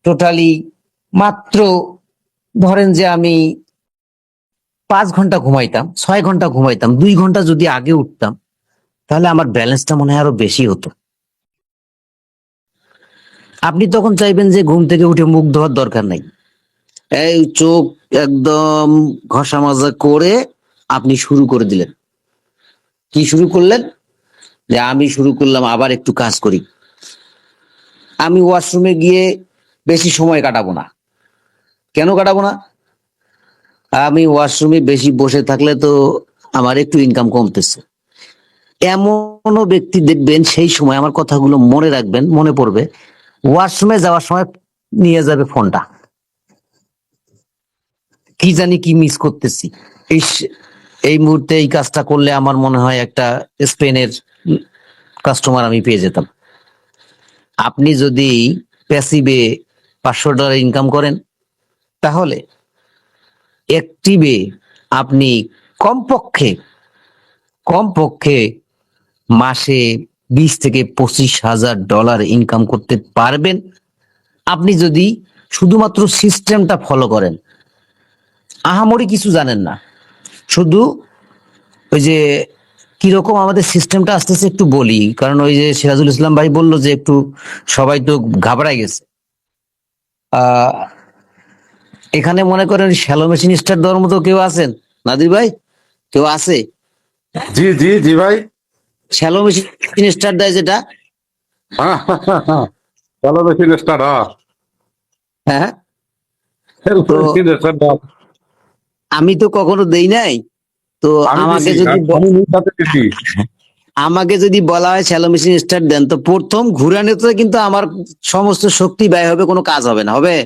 টোটালি মাত্র ধরেন যে আমি 5 ঘন্টা ঘুমাইতাম, 6 ঘন্টা ঘুমাইতাম, 2 ঘন্টা যদি আগে উঠতাম, তাহলে আমার ব্যালেন্সটা মনে হয় আরো বেশি হতো। আপনি তখন চাইবেন যে ঘুম থেকে উঠে মুখ ধোয়ার দরকার নাই, এই চোখ একদম ঘষা মাজা করে আপনি শুরু করে দিলেন। কি শুরু করলেন? যে আমি শুরু করলাম আবার একটু কাজ করি, আমি ওয়াশরুমে গিয়ে বেশি সময় কাটাবো না। কেন কাটাবো না? আমি ওয়াশরুমে বেশি বসে থাকলে তো আমার একটু ইনকাম কমতেছে। এমনও ব্যক্তি দেখবেন, সেই সময় আমার কথাগুলো মনে রাখবেন, মনে পড়বে, ওয়াশরুমে যাওয়ার সময় নিয়ে যাবে ফোনটা, কি জানি কি মিস করতেছি, এই এই মুহূর্তে এই কাজটা করলে আমার মনে হয় একটা স্পেনের কাস্টমার আমি পেয়ে যেতাম। আপনি যদি প্যাসিভে $500 ইনকাম করেন, তাহলে অ্যাক্টিভে আপনি কমপক্ষে কমপক্ষে মাসে $20,000 থেকে $25,000 ইনকাম করতে পারবেন, আপনি যদি শুধুমাত্র সিস্টেমটা ফলো করেন। আহামরি কিছু জানেন না, শুধু ওই যে কিরকম আমাদের সিস্টেমটা আসতেছে একটু বলি, কারণ ওই যে সিরাজুল ইসলাম ভাই বললো যে একটু সবাই তো ঘাবড়ায় গেছে। আহ এখানে মনে করেন শ্যালো মেশিন স্টার্ট দেওয়ার মতো কেউ আছেন? নাদির ভাই, কেউ আছে? জি জি জি ভাই। শ্যালো মেশিন স্টার্ট দেয় যেটা, চলো মেশিন স্টার্ট। হ্যাঁ, তো মেশিন স্টার্ট। আমি তো কখনো দেই নাই। তো আমি আমাকে দিছি, যদি আমি সাথে দিছি। আমাকে যদি বলা হয় শ্যালো মেশিন স্টার্ট দেন, তো প্রথম ঘুরানোতে কিন্তু আমার সমস্ত শক্তি ব্যয় হবে, কোনো কাজ হবে না, হবে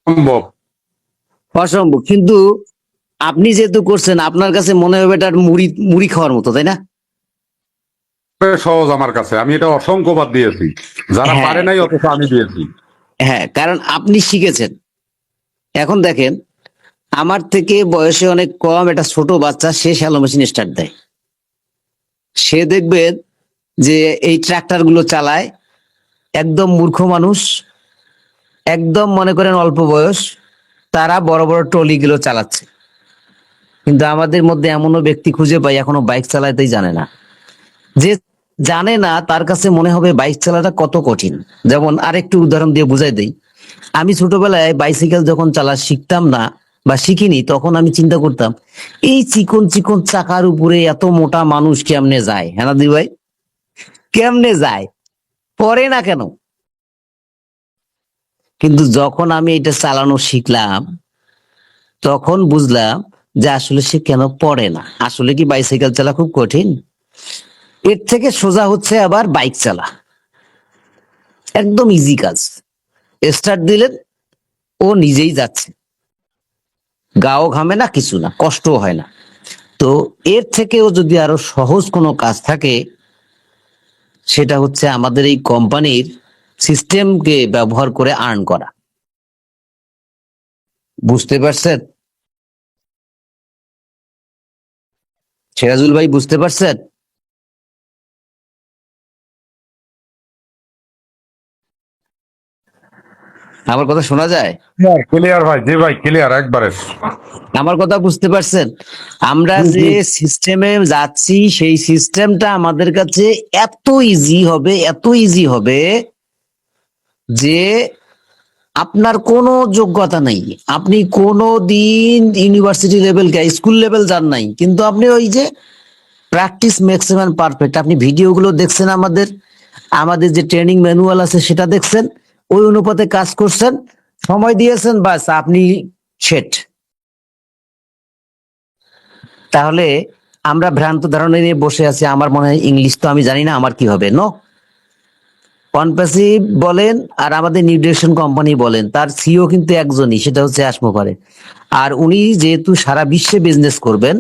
সম্ভব। অসম্ভব। কিন্তু আপনি যেহেতু করছেন, আপনার কাছে মনে হবে এটা মুড়ি মুড়ি খাওয়ার মতো, তাই না? সহজ আমার কাছে, আমি এটা অসংখ্যবার দিয়েছি, যারা হ্যাঁ, পারে নাই অথচ আমি দিয়েছি। হ্যাঁ, কারণ আপনি শিখেছেন। এখন দেখেন, আমার থেকে বয়সে অনেক কম একটা ছোট বাচ্চা, সে শ্যালো মেশিন স্টার্ট দেয়। সে দেখবেন যে এই ট্রাক্টর গুলো চালায়, একদম মূর্খ মানুষ, একদম মনে করেন অল্প বয়স, তারা বড় বড় ট্রলি গুলো চালাচ্ছে। কিন্তু আমাদের মধ্যে এমনও ব্যক্তি খুঁজে পাই এখনো বাইক চালাতেই জানে না। যে জানে না তার কাছে মনে হবে বাইক চালাটা কত কঠিন। যেমন আরেকটু উদাহরণ দিয়ে বুঝাই দেই, আমি ছোটবেলায় বাইসাইকেল যখন চালা শিখতাম না বা শিখিনি, তখন আমি চিন্তা করতাম এই চিকন চিকন চাকার উপরে এত মোটা মানুষ কেমনে যায়, হ্যাঁ না দি ভাই, কেমনে যায়, পরে না কেন? কিন্তু যখন আমি এটা চালানো শিখলাম, তখন বুঝলাম যে আসলে সে কেন পড়ে না। আসলে কি বাইসাইকেল চালা খুব কঠিন? এর থেকে সোজা হচ্ছে আবার বাইক চালা, একদম ইজি কাজ। স্টার্ট দিলেন, ও নিজেই যাচ্ছে, গাও ঘামে না, কিছু না, কষ্টও হয় না। তো এর থেকেও যদি আরো সহজ কোনো কাজ থাকে, সেটা হচ্ছে আমাদের এই কোম্পানির সিস্টেমকে ব্যবহার করে আর্ন করা। বুঝতে পারছেন সিরাজুল ভাই, বুঝতে পারছেন? আমার কথা শোনা যায়? ক্লিয়ার ভাই, জি ভাই, ক্লিয়ার একবারে। আমার কথা বুঝতে পারছেন? আমরা জি, জি। যে সিস্টেমে যাচ্ছি, সেই সিস্টেমটা আমাদের কাছে এত ইজি হবে, এত ইজি হবে যে আপনার কোনো যোগ্যতা নেই, আপনি কোনো দিন ইউনিভার্সিটি লেভেল স্কুল লেভেল যান নাই, কিন্তু আপনি ওই যে প্র্যাকটিস ম্যাক্সিমাম পারফেক্ট, আপনি ভিডিওগুলো দেখছেন, আমাদের আমাদের যে ট্রেনিং ম্যানুয়াল আছে সেটা দেখছেন, ওই অনুপাতে কাজ করছেন, সময় দিয়েছেন, বাস আপনি সেট। তাহলে আমরা ভ্রান্ত ধারণা নিয়ে বসে আছি, আমার মনে হয় ইংলিশ তো আমি জানি না, আমার কি হবে। নো, কনপ্যাসিভ বলেন আর আমাদের নিউ ডিরেকশন কোম্পানি বলেন, তার সিও কিন্তু একজনই, সেটা হচ্ছে আসমোপারে। আর উনি যেহেতু সারা বিশ্বে বিজনেস করবেন,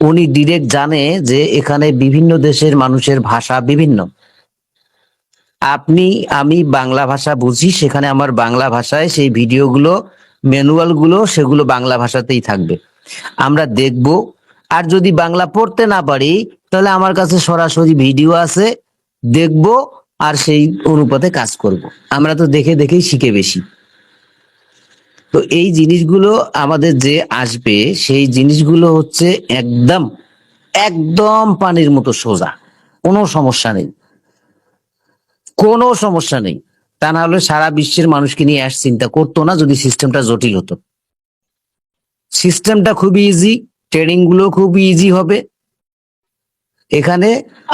উনি ডিরেক্ট জানে যে এখানে বিভিন্ন দেশের মানুষের ভাষা বিভিন্ন। আপনি আমি বাংলা ভাষা বুঝি, সেখানে আমার বাংলা ভাষায় সেই ভিডিওগুলো, ম্যানুয়াল গুলো, সেগুলো বাংলা ভাষাতেই থাকবে, আমরা দেখব। আর যদি বাংলা পড়তে না পারি, তাহলে আমার কাছে সরাসরি ভিডিও আছে, দেখব আর সেই অনুপাতে কাজ করব। আমরা তো দেখে দেখেই শিখে বেশি। তো এই জিনিসগুলো আমাদের যে আসবে সেই জিনিসগুলো হচ্ছে একদম একদম পানির মতো সোজা, কোনো সমস্যা নেই, কোনো সমস্যা নেই। তা না হলে সারা বিশ্বের মানুষকে নিয়ে অ্যাশ চিন্তা করতো না যদি সিস্টেমটা জটিল হতো। সিস্টেমটা খুবই ইজি, ট্রেনিং গুলো খুবই ইজি হবে। এখানে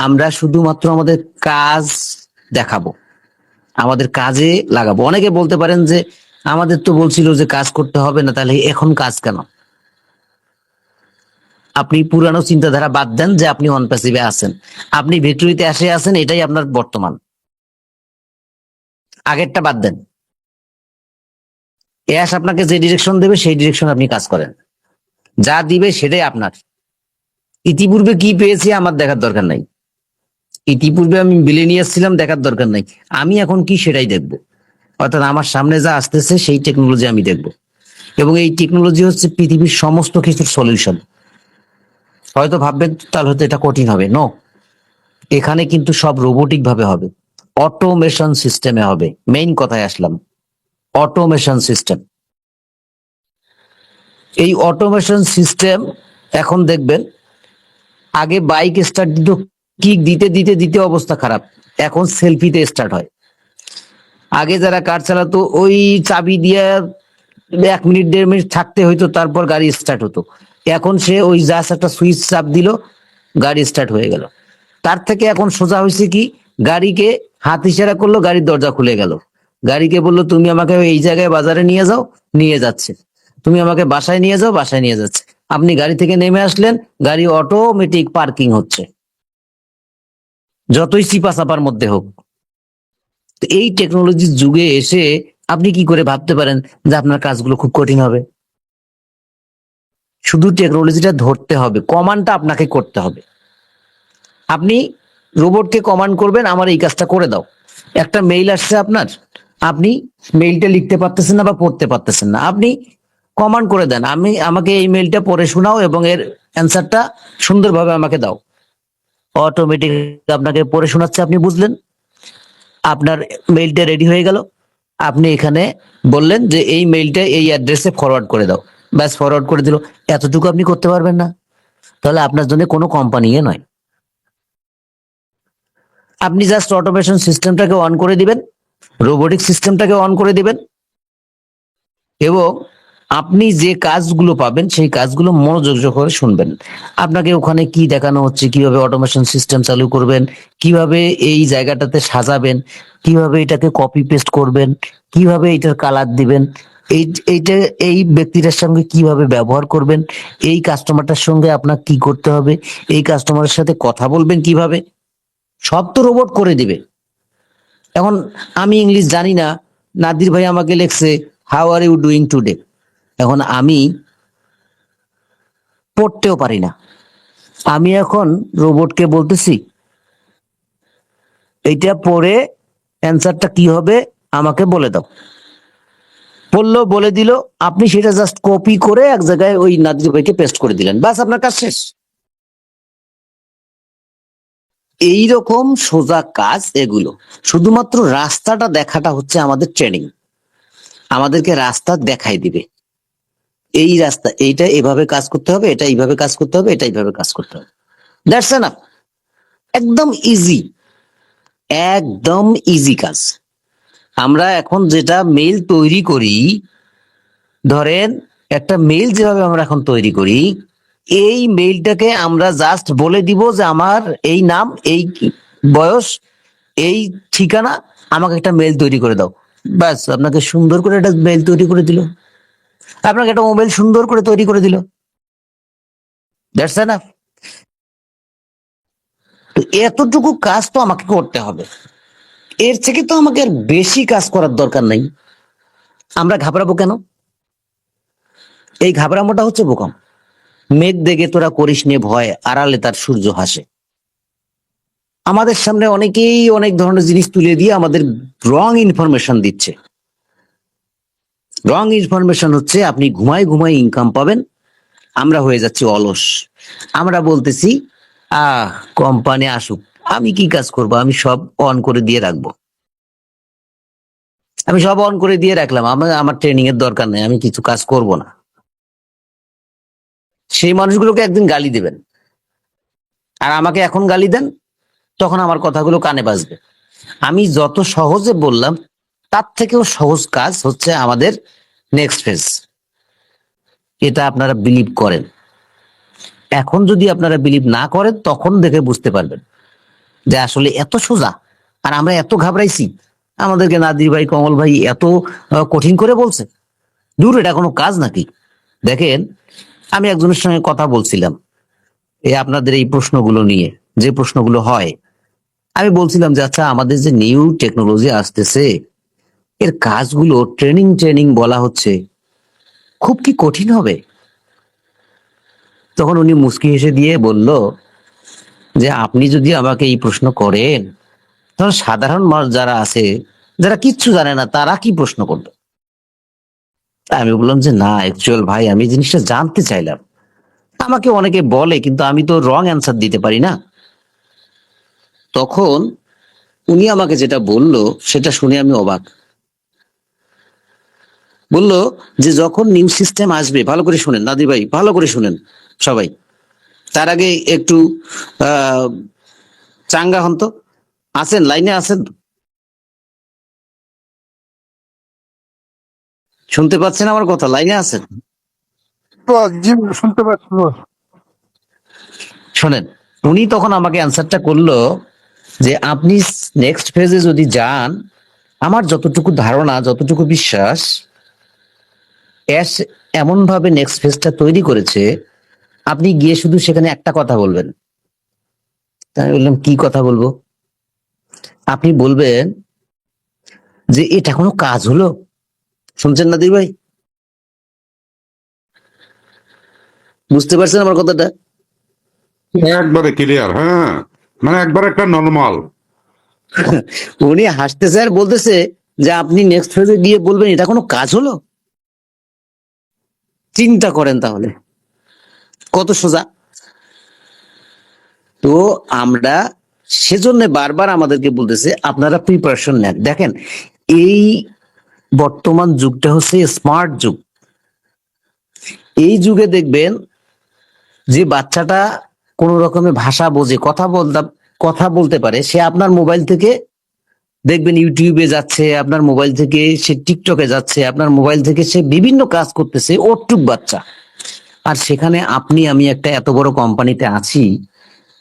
আমরা শুধুমাত্র আমাদের কাজ দেখাবো, আমাদের কাজে লাগাবো। অনেকে বলতে পারেন যে আমাদের তো বলছিল যে কাজ করতে হবে না, তাহলে এখন কাজ কেন? আপনি পুরানো চিন্তাধারা বাদ দেন যে আপনি অন প্যাসিভে আছেন, আপনি ভিক্টোরিতে এসে আছেন, এটাই আপনার বর্তমান। আগেরটা বাদ দেন। অ্যাশ আপনাকে যে ডিরেকশন দেবে সেই ডিরেকশন আপনি কাজ করেন, যা দিবে সেটাই আপনার। ইতিপূর্বে কি পেয়েছি আমার দেখার দরকার নাই, ইতিপূর্বে আমি বিলিনিয়াস ছিলাম দেখার দরকার নাই, আমি এখন কি সেটাই দেখব। অর্থাৎ আমার সামনে যা আসতেছে সেই টেকনোলজি আমি দেখব, এবং এই টেকনোলজি হচ্ছে পৃথিবীর সমস্ত কিছুর সলিউশন। হয়তো ভাববেন তাহলে হয়তো এটা কঠিন হবে, নো, এখানে কিন্তু সব রোবোটিক ভাবে হবে, অটোমেশন সিস্টেমে হবে। মেইন কথায় আসলাম, অটোমেশন সিস্টেম। এই অটোমেশন সিস্টেম এখন দেখবেন, আগে বাইক স্টার্ট দিত কিক দিতে দিতে দিতে অবস্থা খারাপ, এখন সেলফিতে স্টার্ট হয়। আগে যারা কার চালাতো ওই চাবি দিয়ে 1 মিনিট 1.5 মিনিট থাকতে হইতো, তারপর গাড়ি স্টার্ট হতো। এখন সে ওই জাস্ট একটা সুইচ চাপ দিল, গাড়ি স্টার্ট হয়ে গেল। তার থেকে এখন সোজা হয়েছে কি, গাড়িকে হাত ইশারা করলো, গাড়ির দরজা খুলে গেল। গাড়িকে বললো তুমি আমাকে এই জায়গায় বাজারে নিয়ে যাও, নিয়ে যাচ্ছে। তুমি আমাকে বাসায় নিয়ে যাও, বাসায় নিয়ে যাচ্ছে। আপনি গাড়ি থেকে নেমে আসলেন, গাড়ি অটোমেটিক পার্কিং হচ্ছে, যতই চিপা চাপার মধ্যে হোক। তো এই টেকনোলজির যুগে এসে আপনি কি করে ভাবতে পারেন যে আপনার কাজগুলো খুব কঠিন হবে? শুধু টেকনোলজিটা ধরতে হবে, কমান্ডটা আপনাকে করতে হবে। আপনি রোবটকে কমান্ড করবেন আমার এই কাজটা করে দাও। একটা মেইল আসছে আপনার, আপনি মেইলটা লিখতে পারতেছেন না বা পড়তে পারতেছেন না, আপনি কমান্ড করে দেন আমাকে এই মেইলটা পড়ে শোনাও এবং এর অ্যান্সারটা সুন্দরভাবে আমাকে দাও। অটোমেটিক আপনাকে পড়ে শোনাচ্ছে, আপনি বুঝলেন, আপনার মেইলটা রেডি হয়ে গেল। আপনি এখানে বললেন যে এই মেইলটা এই অ্যাড্রেসে ফরওয়ার্ড করে দাও, ব্যাস ফরওয়ার্ড করে দিল। এতটুকু আপনি করতে পারবেন না, তাহলে আপনার জন্য কোনো কোম্পানি নয়। আপনি জাস্ট অটোমেশন সিস্টেমটাকে অন করে দিবেন, রোবোটিক সিস্টেমটাকে অন করে দিবেন, এবং আপনি যে কাজগুলো পাবেন সেই কাজগুলো মনোযোগ করে শুনবেন। আপনাকে ওখানে কি দেখানো হচ্ছে, কিভাবে অটোমেশন সিস্টেম চালু করবেন, কিভাবে এই জায়গাটাতে সাজাবেন, কিভাবে এটাকে কপি পেস্ট করবেন, কিভাবে এটার কালার দিবেন, এইটা এই ব্যক্তিটার সঙ্গে কিভাবে ব্যবহার করবেন, এই কাস্টমারটার সঙ্গে আপনার কি করতে হবে, এই কাস্টমারের সাথে কথা বলবেন কিভাবে, সব তো রোবট করে দিবে। এখন আমি ইংলিশ জানি না, নাদির ভাই আমাকে লেখছে how are you doing today, এখন আমি পড়তেও পারি না, আমি এখন রোবটকে বলতেছি এইটা পড়ে অ্যান্সারটা কি হবে আমাকে বলে দাও, বললো, বলে দিল, আপনি সেটা জাস্ট কপি করে এক জায়গায় ওই নাদির ভাইকে পেস্ট করে দিলেন, বাস আপনার কাজ শেষ। এইরকম সোজা কাজ এগুলো, শুধুমাত্র রাস্তাটা দেখাটা হচ্ছে আমাদের ট্রেনিং, আমাদেরকে রাস্তা দেখাই দিবে, এই রাস্তা এইটা এভাবে কাজ করতে হবে, এটা এইভাবে কাজ করতে হবে, এটা এইভাবে কাজ করতে হবে, দ্যাটস এনাফ। একদম ইজি, একদম ইজি কাজ। আমরা এখন যেটা মেইল তৈরি করি, ধরেন একটা মেইল যেভাবে আমরা এখন তৈরি করি, এই মেইলটাকে আমরা জাস্ট বলে দিব যে আমার এই নাম, এই বয়স, এই ঠিকানা, আমাকে একটা মেইল তৈরি করে দাও, ব্যাস আপনাকে সুন্দর করে একটা মেইল তৈরি করে দিল, আপনাকে একটা মোবাইল সুন্দর করে তৈরি করে দিল, দ্যাটস এনাফ। তো এতটুকু কাজ তো আমাকে করতে হবে, এর থেকে তো আমাকে আর বেশি কাজ করার দরকার নাই। আমরা ঘাবড়াবো কেন? এই ঘাবড়ামোটা হচ্ছে বোকাম। মেঘ দেখে তোরা করিস নে ভয়, আড়ালে তার সূর্য হাসে। আমাদের সামনে অনেকেই অনেক ধরনের জিনিস তুলে দিয়ে আমাদের রং ইনফরমেশন দিচ্ছে। রং ইনফরমেশন হচ্ছে আপনি ঘুমায় ঘুমায় ইনকাম পাবেন, আমরা হয়ে যাচ্ছি অলস। আমরা বলতেছি কোম্পানি আসুক, আমি কি কাজ করব, আমি সব অন করে দিয়ে রাখবো। আমি সব অন করে দিয়ে রাখলাম, আমার ট্রেনিং এর দরকার নেই, আমি কিছু কাজ করব না। সেই মানুষগুলোকে একদিন গালি দেবেন, আর আমাকে এখন গালি দেন, তখন আমার কথাগুলো কানে বাজবে। আমি যত সহজে বললাম, তার থেকেও সহজ কাজ হচ্ছে আমাদের নেক্সট ফেজ। এটা আপনারা বিলিভ করেন। এখন যদি আপনারা বিলিভ না করেন, তখন দেখে বুঝতে পারবেন যে আসলে এত সোজা, আর আমরা এত ঘাবড়াইছি। আমাদেরকে নাদির ভাই, কমল ভাই এত কঠিন করে বলছে। দূর, এটা কোনো কাজ নাকি? দেখেন, আমি একজনের সঙ্গে কথা বলছিলাম এই আপনাদের এই প্রশ্নগুলো নিয়ে, যে প্রশ্নগুলো হয়। আমি বলছিলাম যে আচ্ছা, আমাদের যে নিউ টেকনোলজি আসতেছে, এর কাজগুলো ট্রেনিং ট্রেনিং বলা হচ্ছে, খুব কি কঠিন হবে? তখন উনি মুচকি হেসে দিয়ে বলল যে আপনি যদি আমাকে এই প্রশ্ন করেন, তাহলে সাধারণ মানুষ যারা আছে, যারা কিচ্ছু জানে না, তারা কি প্রশ্ন করবে? আমি বললাম যে না, অ্যাকচুয়াল ভাই, আমি জিনিসটা জানতে চাইলাম। আমাকে অনেকে বলে, কিন্তু আমি তো রং অ্যান্সার দিতে পারি না। তখন উনি আমাকে যেটা বলল, সেটা শুনে আমি অবাক। বলল যে যখন নিউ সিস্টেম আসবে, ভালো করে শুনেন নাদির ভাই, ভালো করে শুনেন সবাই। তার আগে একটু আহ চাঙ্গা হন তো। আছেন, লাইনে আছেন? শুনতে পাচ্ছেন আমার কথা? লাইনে আছেন? জি, শুনতে পাচ্ছি বস। শোনেন, উনি তখন আমাকে অ্যান্সারটা করলো যে আপনি নেক্সট ফেজে যদি যান, আমার যতটুকু ধারণা, যতটুকু বিশ্বাস, অ্যাশ এমন ভাবে নেক্সট ফেজটা তৈরি করেছে, আপনি গিয়ে শুধু সেখানে একটা কথা বলবেন। তাই আমি বললাম কি কথা বলবো? আপনি বলবেন যে এটা কোনো কাজ হলো? শুনছেন নাদির ভাই? বুঝতে পারছেন আমার কথাটা? একবারে ক্লিয়ার, হ্যাঁ, মানে একবার একটা নর্মাল। উনি হাসতেছে আর বলতেছে যে আপনি নেক্সট ফেজে গিয়ে বলবেন এটা কোনো কাজ হলো? চিন্তা করেন তাহলে কত সোজা। তো আমরা সেজন্য বারবার আমাদেরকে বলতেছে আপনারা প্রিপারেশন নেন। দেখেন, এই বর্তমান যুগটা হচ্ছে স্মার্ট যুগ। এই যুগে দেখবেন যে বাচ্চাটা কোন রকমের ভাষা বোঝে, কথা বলতে পারে, সে আপনার মোবাইল থেকে দেখবেন ইউটিউবে যাচ্ছে, আপনার মোবাইল থেকে সে টিকটকে যাচ্ছে, আপনার মোবাইল থেকে সে বিভিন্ন কাজ করতেছে, ওটুক বাচ্চা। আর সেখানে আপনি আমি একটা এত বড় কোম্পানিতে আছি,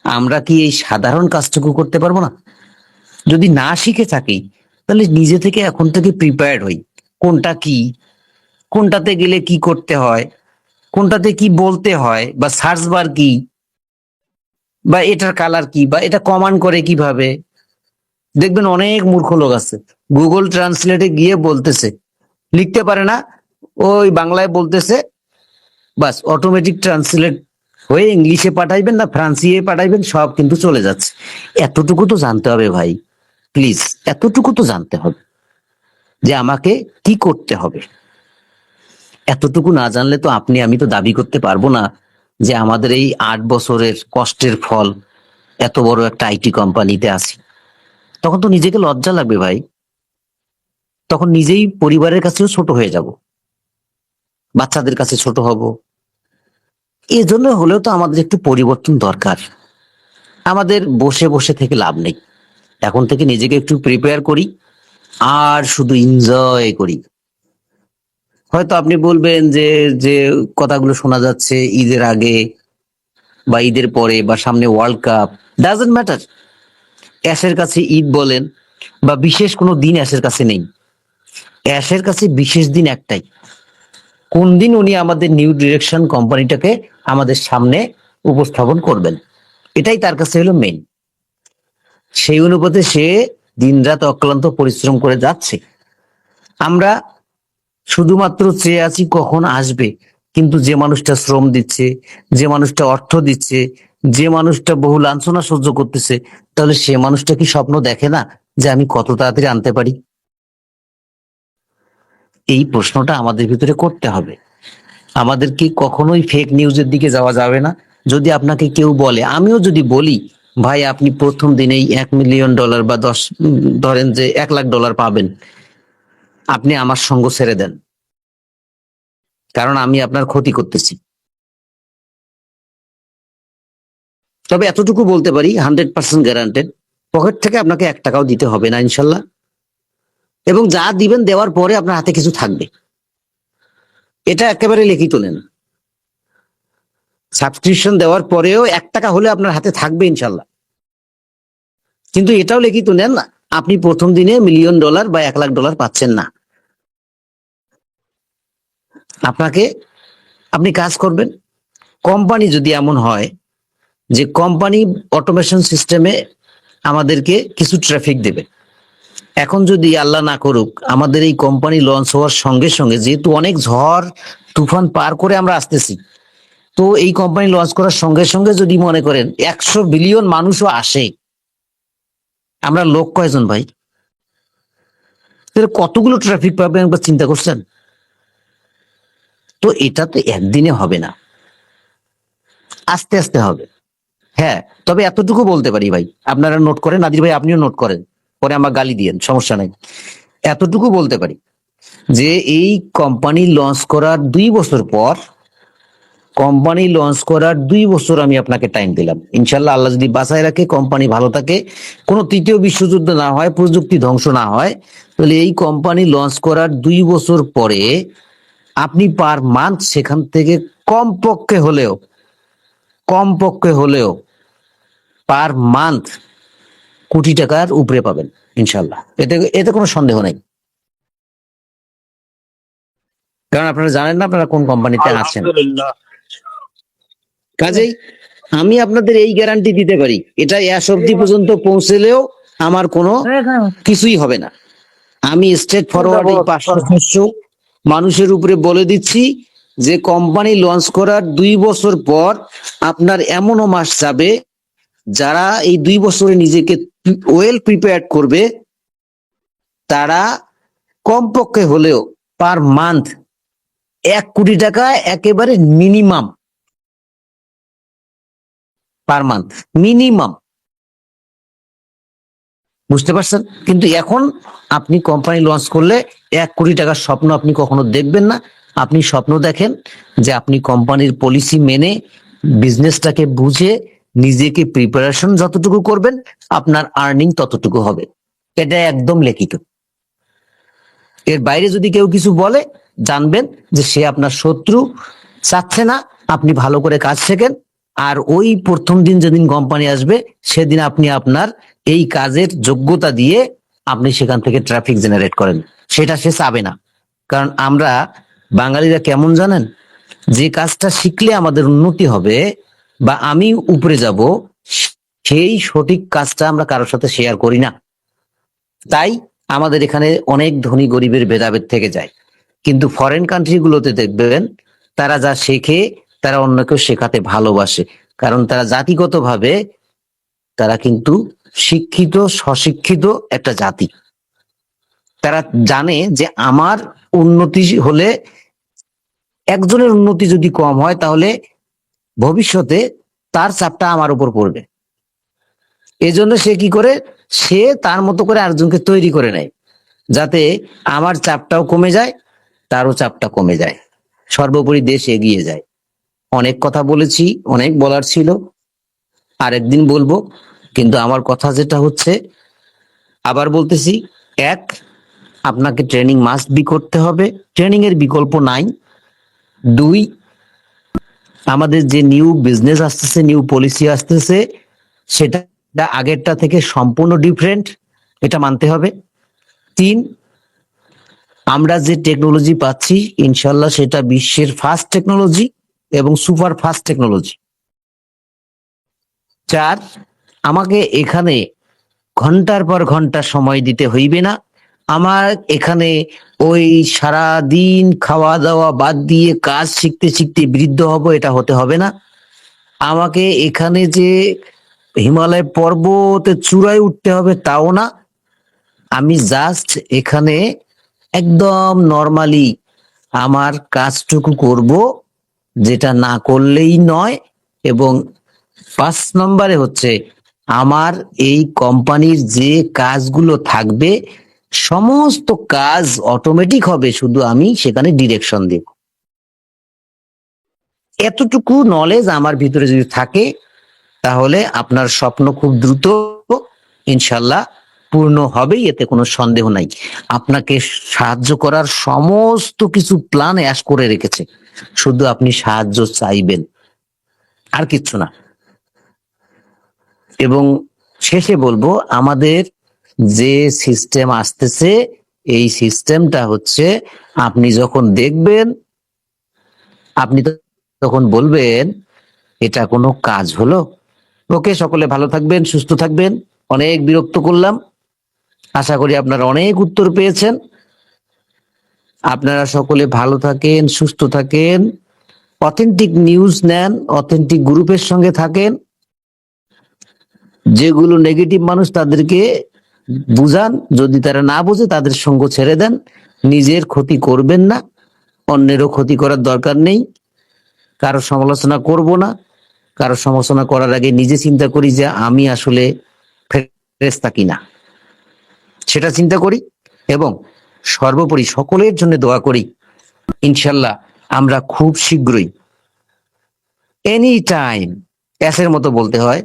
আমরা কি এই সাধারণ কাজটুকু করতে পারবো না? যদি না শিখে থাকি, তাহলে নিজে থেকে এখন থেকে প্রিপেয়ার্ড হই। কোনটা কি, কোনটাতে গেলে কি করতে হয়, কোনটাতে কি বলতে হয়, বা সার্চ বার কি, বা এটার কালার কি, বা এটা কমান্ড করে কিভাবে। দেখবেন অনেক মূর্খ লোক আছে, গুগল ট্রান্সলেটে গিয়ে বলতেছে, লিখতে পারে না, ওই বাংলায় বলতেছে, বাস অটোমেটিক ট্রান্সলেট হয়ে ইংলিশে পাঠাইবেন না ফ্রান্সিয়ে পাঠাইবেন, সব কিন্তু চলে যাচ্ছে। এতটুকু তো জানতে হবে ভাই, প্লিজ, এতটুকু তো জানতে হবে যে আমাকে কি করতে হবে। এতটুকু না জানলে তো আপনি আমি তো দাবি করতে পারবো না যে আমাদের এই 8 বছরের কষ্টের ফল, এত বড় একটা আইটি কোম্পানিতে আছি। তখন তো নিজেকে লজ্জা লাগবে ভাই, তখন নিজেই পরিবারের কাছেও ছোট হয়ে যাব, বাচ্চাদের কাছে ছোট হব। এই জন্য হলেও তো আমাদের একটু পরিবর্তন দরকার। আমাদের বসে বসে থেকে লাভ নেই। এখন থেকে নিজেকে একটু প্রিপেয়ার করি, আর শুধু এনজয় করি। হয়তো আপনি বলবেন যে যে কথাগুলো শোনা যাচ্ছে ঈদের আগে বা ঈদের পরে বা সামনে ওয়ার্ল্ড কাপ, ডাজন্ট ম্যাটার। অ্যাশের কাছে ঈদ বলেন বা বিশেষ কোনো দিন অ্যাশের কাছে নেই। অ্যাশের কাছে বিশেষ দিন একটাই, কোন দিন উনি আমাদের নিউ ডিরেকশন কোম্পানিটাকে আমাদের সামনে উপস্থাপন করবেন, এটাই তার কাছে হলো মেইন। সেই অনুপাতে সে দিনরাত অক্লান্ত পরিশ্রম করে যাচ্ছে। আমরা শুধুমাত্র চেয়ে আছি কখন আসবে, কিন্তু যে মানুষটা শ্রম দিচ্ছে, যে মানুষটা অর্থ দিচ্ছে, যে মানুষটা বহু লাঞ্ছনা সহ্য করতেছে, তাহলে সে মানুষটা কি স্বপ্ন দেখে না যে আমি কত তাড়াতাড়ি আনতে পারি? এই প্রশ্নটা আমাদের ভিতরে করতে হবে। আমাদেরকে কখনোই ফেক নিউজের দিকে যাওয়া যাবে না। যদি আপনাকে কেউ বলে, আমিও যদি বলি ভাই আপনি প্রথম দিনেই $1 মিলিয়ন বা ধরেন যে $1 লাখ পাবেন, আপনি আমার সঙ্গ ছেড়ে দেন, কারণ আমি আপনার ক্ষতি করতেছি। তবে এতটুকু বলতে পারি 100% গ্যারান্টেড, পকেট থেকে আপনাকে 1 টাকাও দিতে হবে না ইনশাল্লাহ। এবং যা দিবেন দেওয়ার পরে আপনার হাতে কিছু থাকবে, এটা একেবারে লিখিত নেন। সাবস্ক্রিপশন দেওয়ার পরেও 1 টাকা হলে আপনার হাতে থাকবে ইনশাল্লাহ। কিন্তু এটাও লিখিত নেন, আপনি প্রথম দিনে $1 মিলিয়ন বা $1 লাখ পাচ্ছেন না। আপনি কাজ করবেন। কোম্পানি যদি এমন হয় যে কোম্পানি অটোমেশন সিস্টেমে আমাদেরকে কিছু ট্রাফিক দেবে, এখন যদি আল্লাহ না করুক আমাদের এই কোম্পানি লঞ্চ হওয়ার সঙ্গে সঙ্গে, যেহেতু অনেক ঝড় তুফান পার করে আমরা আসতেছি, তো এই কোম্পানি লঞ্চ করার সঙ্গে সঙ্গে যদি মনে করেন 100 বিলিয়ন মানুষও আসে, আমরা লোক কয়জন ভাই? তাহলে কতগুলো ট্রাফিক পাবে একবার চিন্তা করছেন? তো এটা তো একদিনে হবে না, আস্তে আস্তে হবে। হ্যাঁ, তবে এতটুকু বলতে পারি ভাই, আপনারা নোট করেন, নাদির ভাই আপনিও নোট করেন, পরে আমার গালি দিয়েন, সমস্যা নাই। এতটুকু বলতে পারি যে এই কোম্পানি লঞ্চ করার 2 বছর পর, কোম্পানি লঞ্চ করার 2 বছর আমি আপনাকে টাইম দিলাম, ইনশাল্লাহ আল্লাহ যদি বাঁচায় রাখে, কোম্পানি ভালো থাকে, কোনো তৃতীয় বিশ্বযুদ্ধ না হয়, প্রযুক্তি ধ্বংস না হয়, তাহলে এই কোম্পানি লঞ্চ করার 2 বছর পরে আপনি পার মান্থ সেখান থেকে কমপক্ষে হলেও পার মান্থ কোটি টাকার উপরে পাবেন ইনশাল্লাহ। এতে কোনো সন্দেহ নাই, কারণ আপনারা জানেন না আপনারা কোন কোম্পানিতে আছেন। আলহামদুলিল্লাহ। কাজেই আমি আপনাদের এই গ্যারান্টি দিতে পারি, এটা এস অবধি পর্যন্ত পৌঁছলেও আমার কোনো কিছুই হবে না। আমি স্ট্রেট ফরওয়ার্ড এই 500 মানুষের উপরে বলে দিচ্ছি যে কোম্পানি লঞ্চ করার 2 বছর পর আপনার এমনও মাস যাবে যারা এই 2 বছরে নিজেকে ওয়েল প্রিপেয়ার্ড করবে, তারা কমপক্ষে হলেও পার মান্থ 1 কোটি টাকা একেবারে মিনিমাম পার মান্থ, মিনিমাম। বুঝতে পারছেন? কিন্তু এখন আপনি কোম্পানি লঞ্চ করলে 1 কোটি টাকার স্বপ্ন আপনি কখনো দেখবেন না। আপনি স্বপ্ন দেখেন যে আপনি কোম্পানির পলিসি মেনে বিজনেসটাকে বুঝে নিজেকে প্রিপারেশন যতটুকু করবেন, আপনার আর্নিং ততটুকু হবে। এটা একদম লিখিত। এর বাইরে যদি কেউ কিছু বলে, জানবেন যে সে আপনার শত্রু, চাচ্ছে না আপনি ভালো করে কাজ শেখেন। আর ওই প্রথম দিন যেদিন কোম্পানি আসবে, সেদিন আপনি আপনার এই কাজের যোগ্যতা দিয়ে আপনি সেখান থেকে ট্রাফিক জেনারেট করেন, সেটা সে চাবে না। কারণ আমরা বাঙালিরা কেমন জানেন, যে কাজটা শিখলে আমাদের উন্নতি হবে বা আমি উপরে যাব, সেই সঠিক কাজটা আমরা কারোর সাথে শেয়ার করি না। তাই আমাদের এখানে অনেক ধনী গরিবের ভেদাভেদ থেকে যায়। কিন্তু ফরেন কান্ট্রি গুলোতে দেখবেন তারা যা শেখে তারা অন্যকেও শেখাতে ভালোবাসে, কারণ তারা জাতিগতভাবে তারা কিন্তু শিক্ষিত স্বশিক্ষিত একটা জাতি। তারা জানে যে আমার উন্নতি হলে, একজনের উন্নতি যদি কম হয় তাহলে ভবিষ্যতে তার চাপটা আমার উপর পড়বে। এজন্য সে কি করে, সে তার মতো করে আরেকজনকে তৈরি করে নেয়, যাতে আমার চাপটাও কমে যায়, তারও চাপটা কমে যায়, সর্বোপরি দেশ এগিয়ে যায়। অনেক কথা বলেছি, অনেক বলার ছিল, আরেকদিন বলবো। কিন্তু আমার কথা যেটা হচ্ছে, আবার বলতেছি, 1, আপনাকে ট্রেনিং মাস্ট বি করতে হবে, ট্রেনিং এর বিকল্প নাই। 2, আমাদের যে নিউ বিজনেস আসতেছে, নিউ পলিসি আসতেছে, সেটা আগেরটা থেকে সম্পূর্ণ ডিফারেন্ট, এটা মানতে হবে। 3, আমরা যে টেকনোলজি পাচ্ছি ইনশাল্লাহ সেটা বিশ্বের ফার্স্ট টেকনোলজি এবং সুপার ফাস্ট টেকনোলজি। 4, আমাকে এখানে ঘন্টার পর ঘন্টা সময় দিতে হইবে না। আমার এখানে ওই সারা দিন খাওয়া দাওয়া বাদ দিয়ে কাজ শিখতে শিখতে বৃদ্ধ হব, এটা হতে হবে না। আমাকে এখানে যে হিমালয় পর্বতের চূড়ায় উঠতে হবে তাও না। আমি জাস্ট এখানে একদম নর্মালি আমার কাজটুকু করব, যেটা না করলেই নয়। এবং 5 নম্বরে হচ্ছে, আমার এই কোম্পানির যে কাজগুলো থাকবে সমস্ত কাজ অটোমেটিক হবে, শুধু আমি সেখানে ডিরেকশন দেব। এতটুকু নলেজ আমার ভিতরে যদি থাকে, তাহলে আপনার স্বপ্ন খুব দ্রুত ইনশাল্লাহ পূর্ণ হবেই, এতে কোনো সন্দেহ নাই। আপনাকে সাহায্য করার সমস্ত কিছু প্ল্যান অ্যাশ করে রেখেছে, শুধু আপনি সাহায্য চাইবেন, আর কিচ্ছু না। এবং শেষে বলবো, আমাদের যে সিস্টেম আসতেছে, এই সিস্টেমটা হচ্ছে আপনি যখন দেখবেন, আপনি তখন বলবেন এটা কোনো কাজ হলো? ওকে, সকলে ভালো থাকবেন, সুস্থ থাকবেন। অনেক বিরক্ত করলাম, আশা করি আপনারা অনেক উত্তর পেয়েছেন। আপনারা সকলে ভালো থাকেন, সুস্থ থাকেন, অথেন্টিক নিউজ নেন, অথেন্টিক গ্রুপের সঙ্গে থাকেন। যেগুলো নেগেটিভ মানুষ তাদেরকে বুঝান, যদি তারা না বোঝে তাদের সঙ্গ ছেড়ে দেন। নিজের ক্ষতি করবেন না, অন্যেরও ক্ষতি করার দরকার নেই। কারো সমালোচনা করব না। কারো সমালোচনা করার আগে নিজে চিন্তা করি যে আমি আসলে ফেরেশতা কিনা, সেটা চিন্তা করি। এবং সর্বোপরি সকলের জন্য দোয়া করি, ইনশাল্লাহ আমরা খুব শীঘ্রই, এনি টাইম, এর মতো বলতে হয়,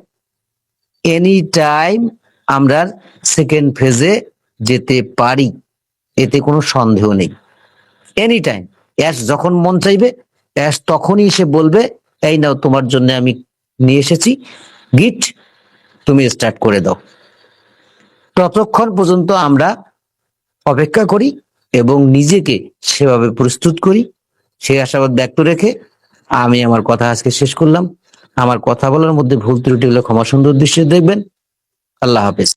এনি টাইম আমরা সেকেন্ড ফেজে যেতে পারি, এতে কোনো সন্দেহ নেই। এনি টাইম অ্যাশ যখন মন চাইবে, অ্যাশ তখনই এসে বলবে, এই নাও তোমার জন্য আমি নিয়ে এসেছি গিফট, তুমি স্টার্ট করে দাও। ততক্ষণ পর্যন্ত আমরা অপেক্ষা করি এবং নিজেকে সেভাবে প্রস্তুত করি। সেই আশাবাদ ব্যক্ত রেখে আমি আমার কথা আজকে শেষ করলাম। আমার কথা বলার মধ্যে ভুল ত্রুটি হলে ক্ষমা সুন্দর দৃষ্টিতে দেখবেন। আল্লাহ হাফেজ।